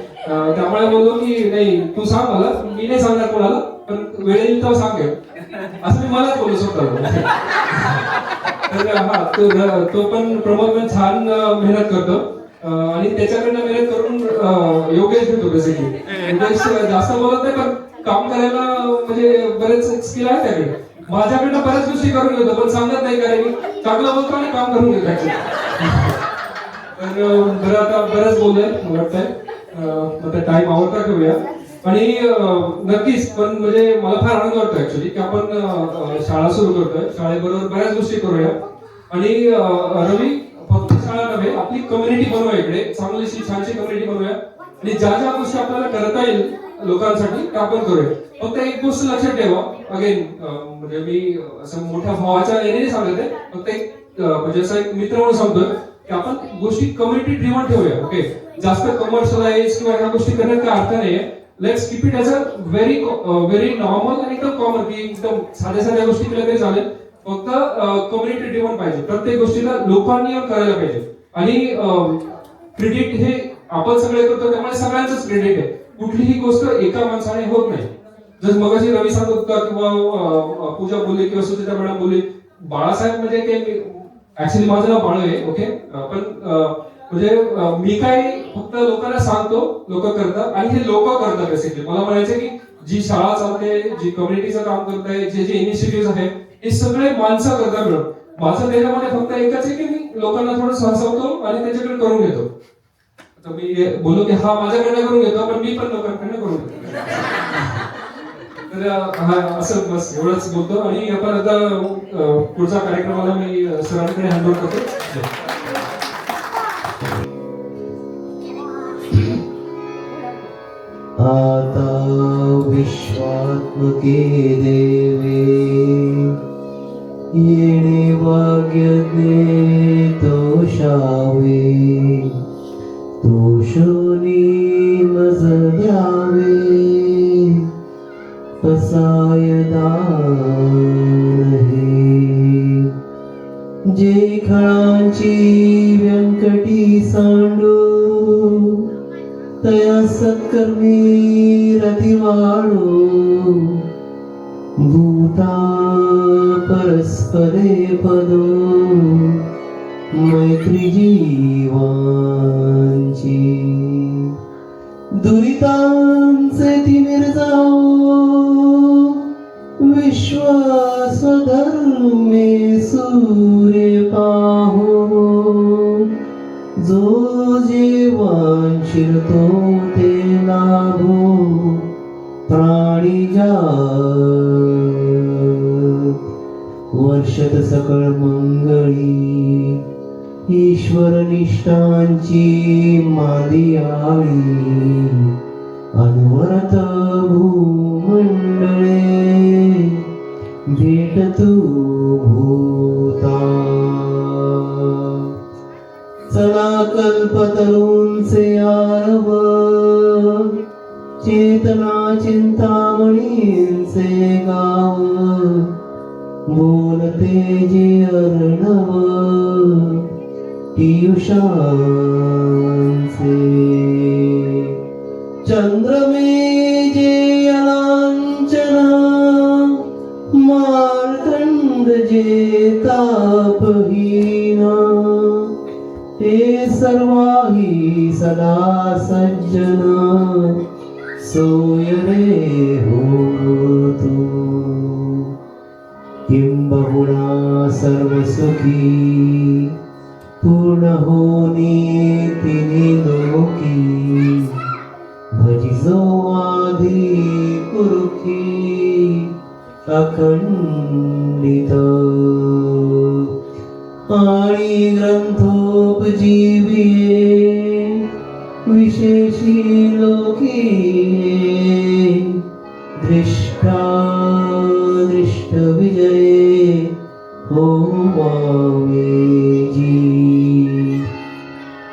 त्यामुळे बोललो की नाही तू सांग मला, मी नाही सांगणार कोणाला, पण वेळेला तेव्हा सांगेल असं मी मलाच बोलू स्वतःला. तर हा तो पण प्रमोद पण छान मेहनत करतो आणि त्याच्याकडनं मेहनत करून योगेश घेतो बेसिकली. योगेश जास्त बोलत नाही पण काम करायला म्हणजे बरेच स्किल आहे त्याकडे. माझ्याकडनं बऱ्याच गोष्टी करून घेतो पण सांगत नाही, कारण मी चांगलं बोलतो आणि काम करून घेतो ऍक्च्युली. तर बरं आता बरंच बोलूया मला वाटतंय. आता टाइम आवडता घेऊया आणि नक्कीच पण म्हणजे मला फार आनंद वाटतो ऍक्च्युली की आपण शाळा सुरू करतोय. शाळेबरोबर बऱ्याच गोष्टी करूया आणि रवी फक्त शाळा नव्हे, आपली कम्युनिटी बनवूया इकडे, चांगलीशी छानशी कम्युनिटी बनवूया आणि ज्या ज्या गोष्टी आपल्याला करता येईल लोकांसाठी त्या आपण करूया. फक्त एक गोष्ट लक्षात ठेवा, अगेन म्हणजे मी असं मोठ्या भावाच्या याने सांगत आहे, फक्त एक म्हणजे असं एक मित्र म्हणून सांगतोय की आपण गोष्टी कम्युनिटी ड्रिव्हन ठेवूया. ओके, जास्त कमर्शियलाइज किंवा ह्या गोष्टी करण्यात काय अर्थ नाहीये. Let's keep it as a very normal आणि एकदम कॉमन, की एकदम साध्या साध्या गोष्टी केल्या तरी चालेल. फक्त कम्युनिटी ड्रिव्हन पाहिजे. प्रत्येक गोष्टीला लोकांनी येऊन करायला पाहिजे आणि क्रेडिट हे आपण सगळे करतो त्यामुळे सगळ्यांचंच क्रेडिट आहे. कुठलीही गोष्ट एका माणसाने होत नाही. जर मगाशी रवी सांगत होता किंवा पूजा बोलली किंवा सुचिता मॅडम बोलली, बाळासाहेब म्हणजे काही ऍक्च्युली माझं नाव बाळू आहे. ओके, पण म्हणजे मी काय फक्त लोकांना सांगतो, लोक करतात आणि हे लोक करतात बेसिकली. मला म्हणायचं की जी शाळा चालते, जी कम्युनिटीचं काम करत आहे, जे इनिशिएटिव्ह आहे, हे सगळे माणसं करतात मिळून. माझं देण्यामध्ये फक्त एकच आहे की मी लोकांना थोडं सहसावतो आणि त्याच्याकडे करून घेतो. आता मी बोललो की हा माझ्याकडनं करून घेतो, पण मी पण लोकांकडनं करून घेतो. तर हा असं बस एवढंच बोलतो आणि आपण आता पुढच्या कार्यक्रमाला मी सरांकडे हँड ओव्हर करतो. आता विश्वात्मके देवे येणे वाग्यज्ञे तोषावे तोषोनी व्यंकटी सांडो तया सत्कर्मी रती वाढो भूता परस्परे पदो मैत्री जीवांची दुरितांचे तिमिर जाओ विश्वासधर्मे सूर्य पाहो जो जीवांशील तो ते लाभो प्राणी वर्षत सकळ मंगळी ईश्वर निष्ठांची मादियाळी अनवरत भूमंडळे भेटतू भूता चला कल्पतरूंचे आरव चेतना चिंतामणींचे गाव बोलते जे अर्णव पियुषांचे चंद्रमे जे लांछना मार्कंड जे तापहीना ते सर्वाही सदा सज्जन सोय रे होतो किंबहुना सर्व सुखी पूर्ण होनी तिनी लोकी भजिजो आधी पुरुखी अखंडित आणि ग्रंथोपजीविये विशेषी लोकी दृष्टा दृष्ट विजये हो मावेजी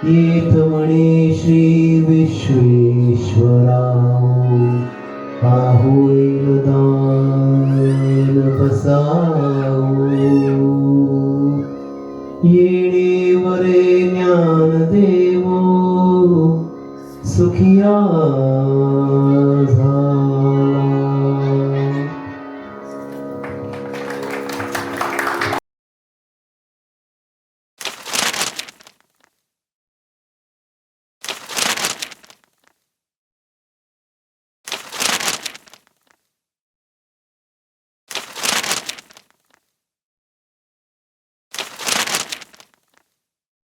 येत म्हणे श्री विश्वेश्वराव आहोईल दान बसावो येणे वरे ज्ञान देवो सुखिया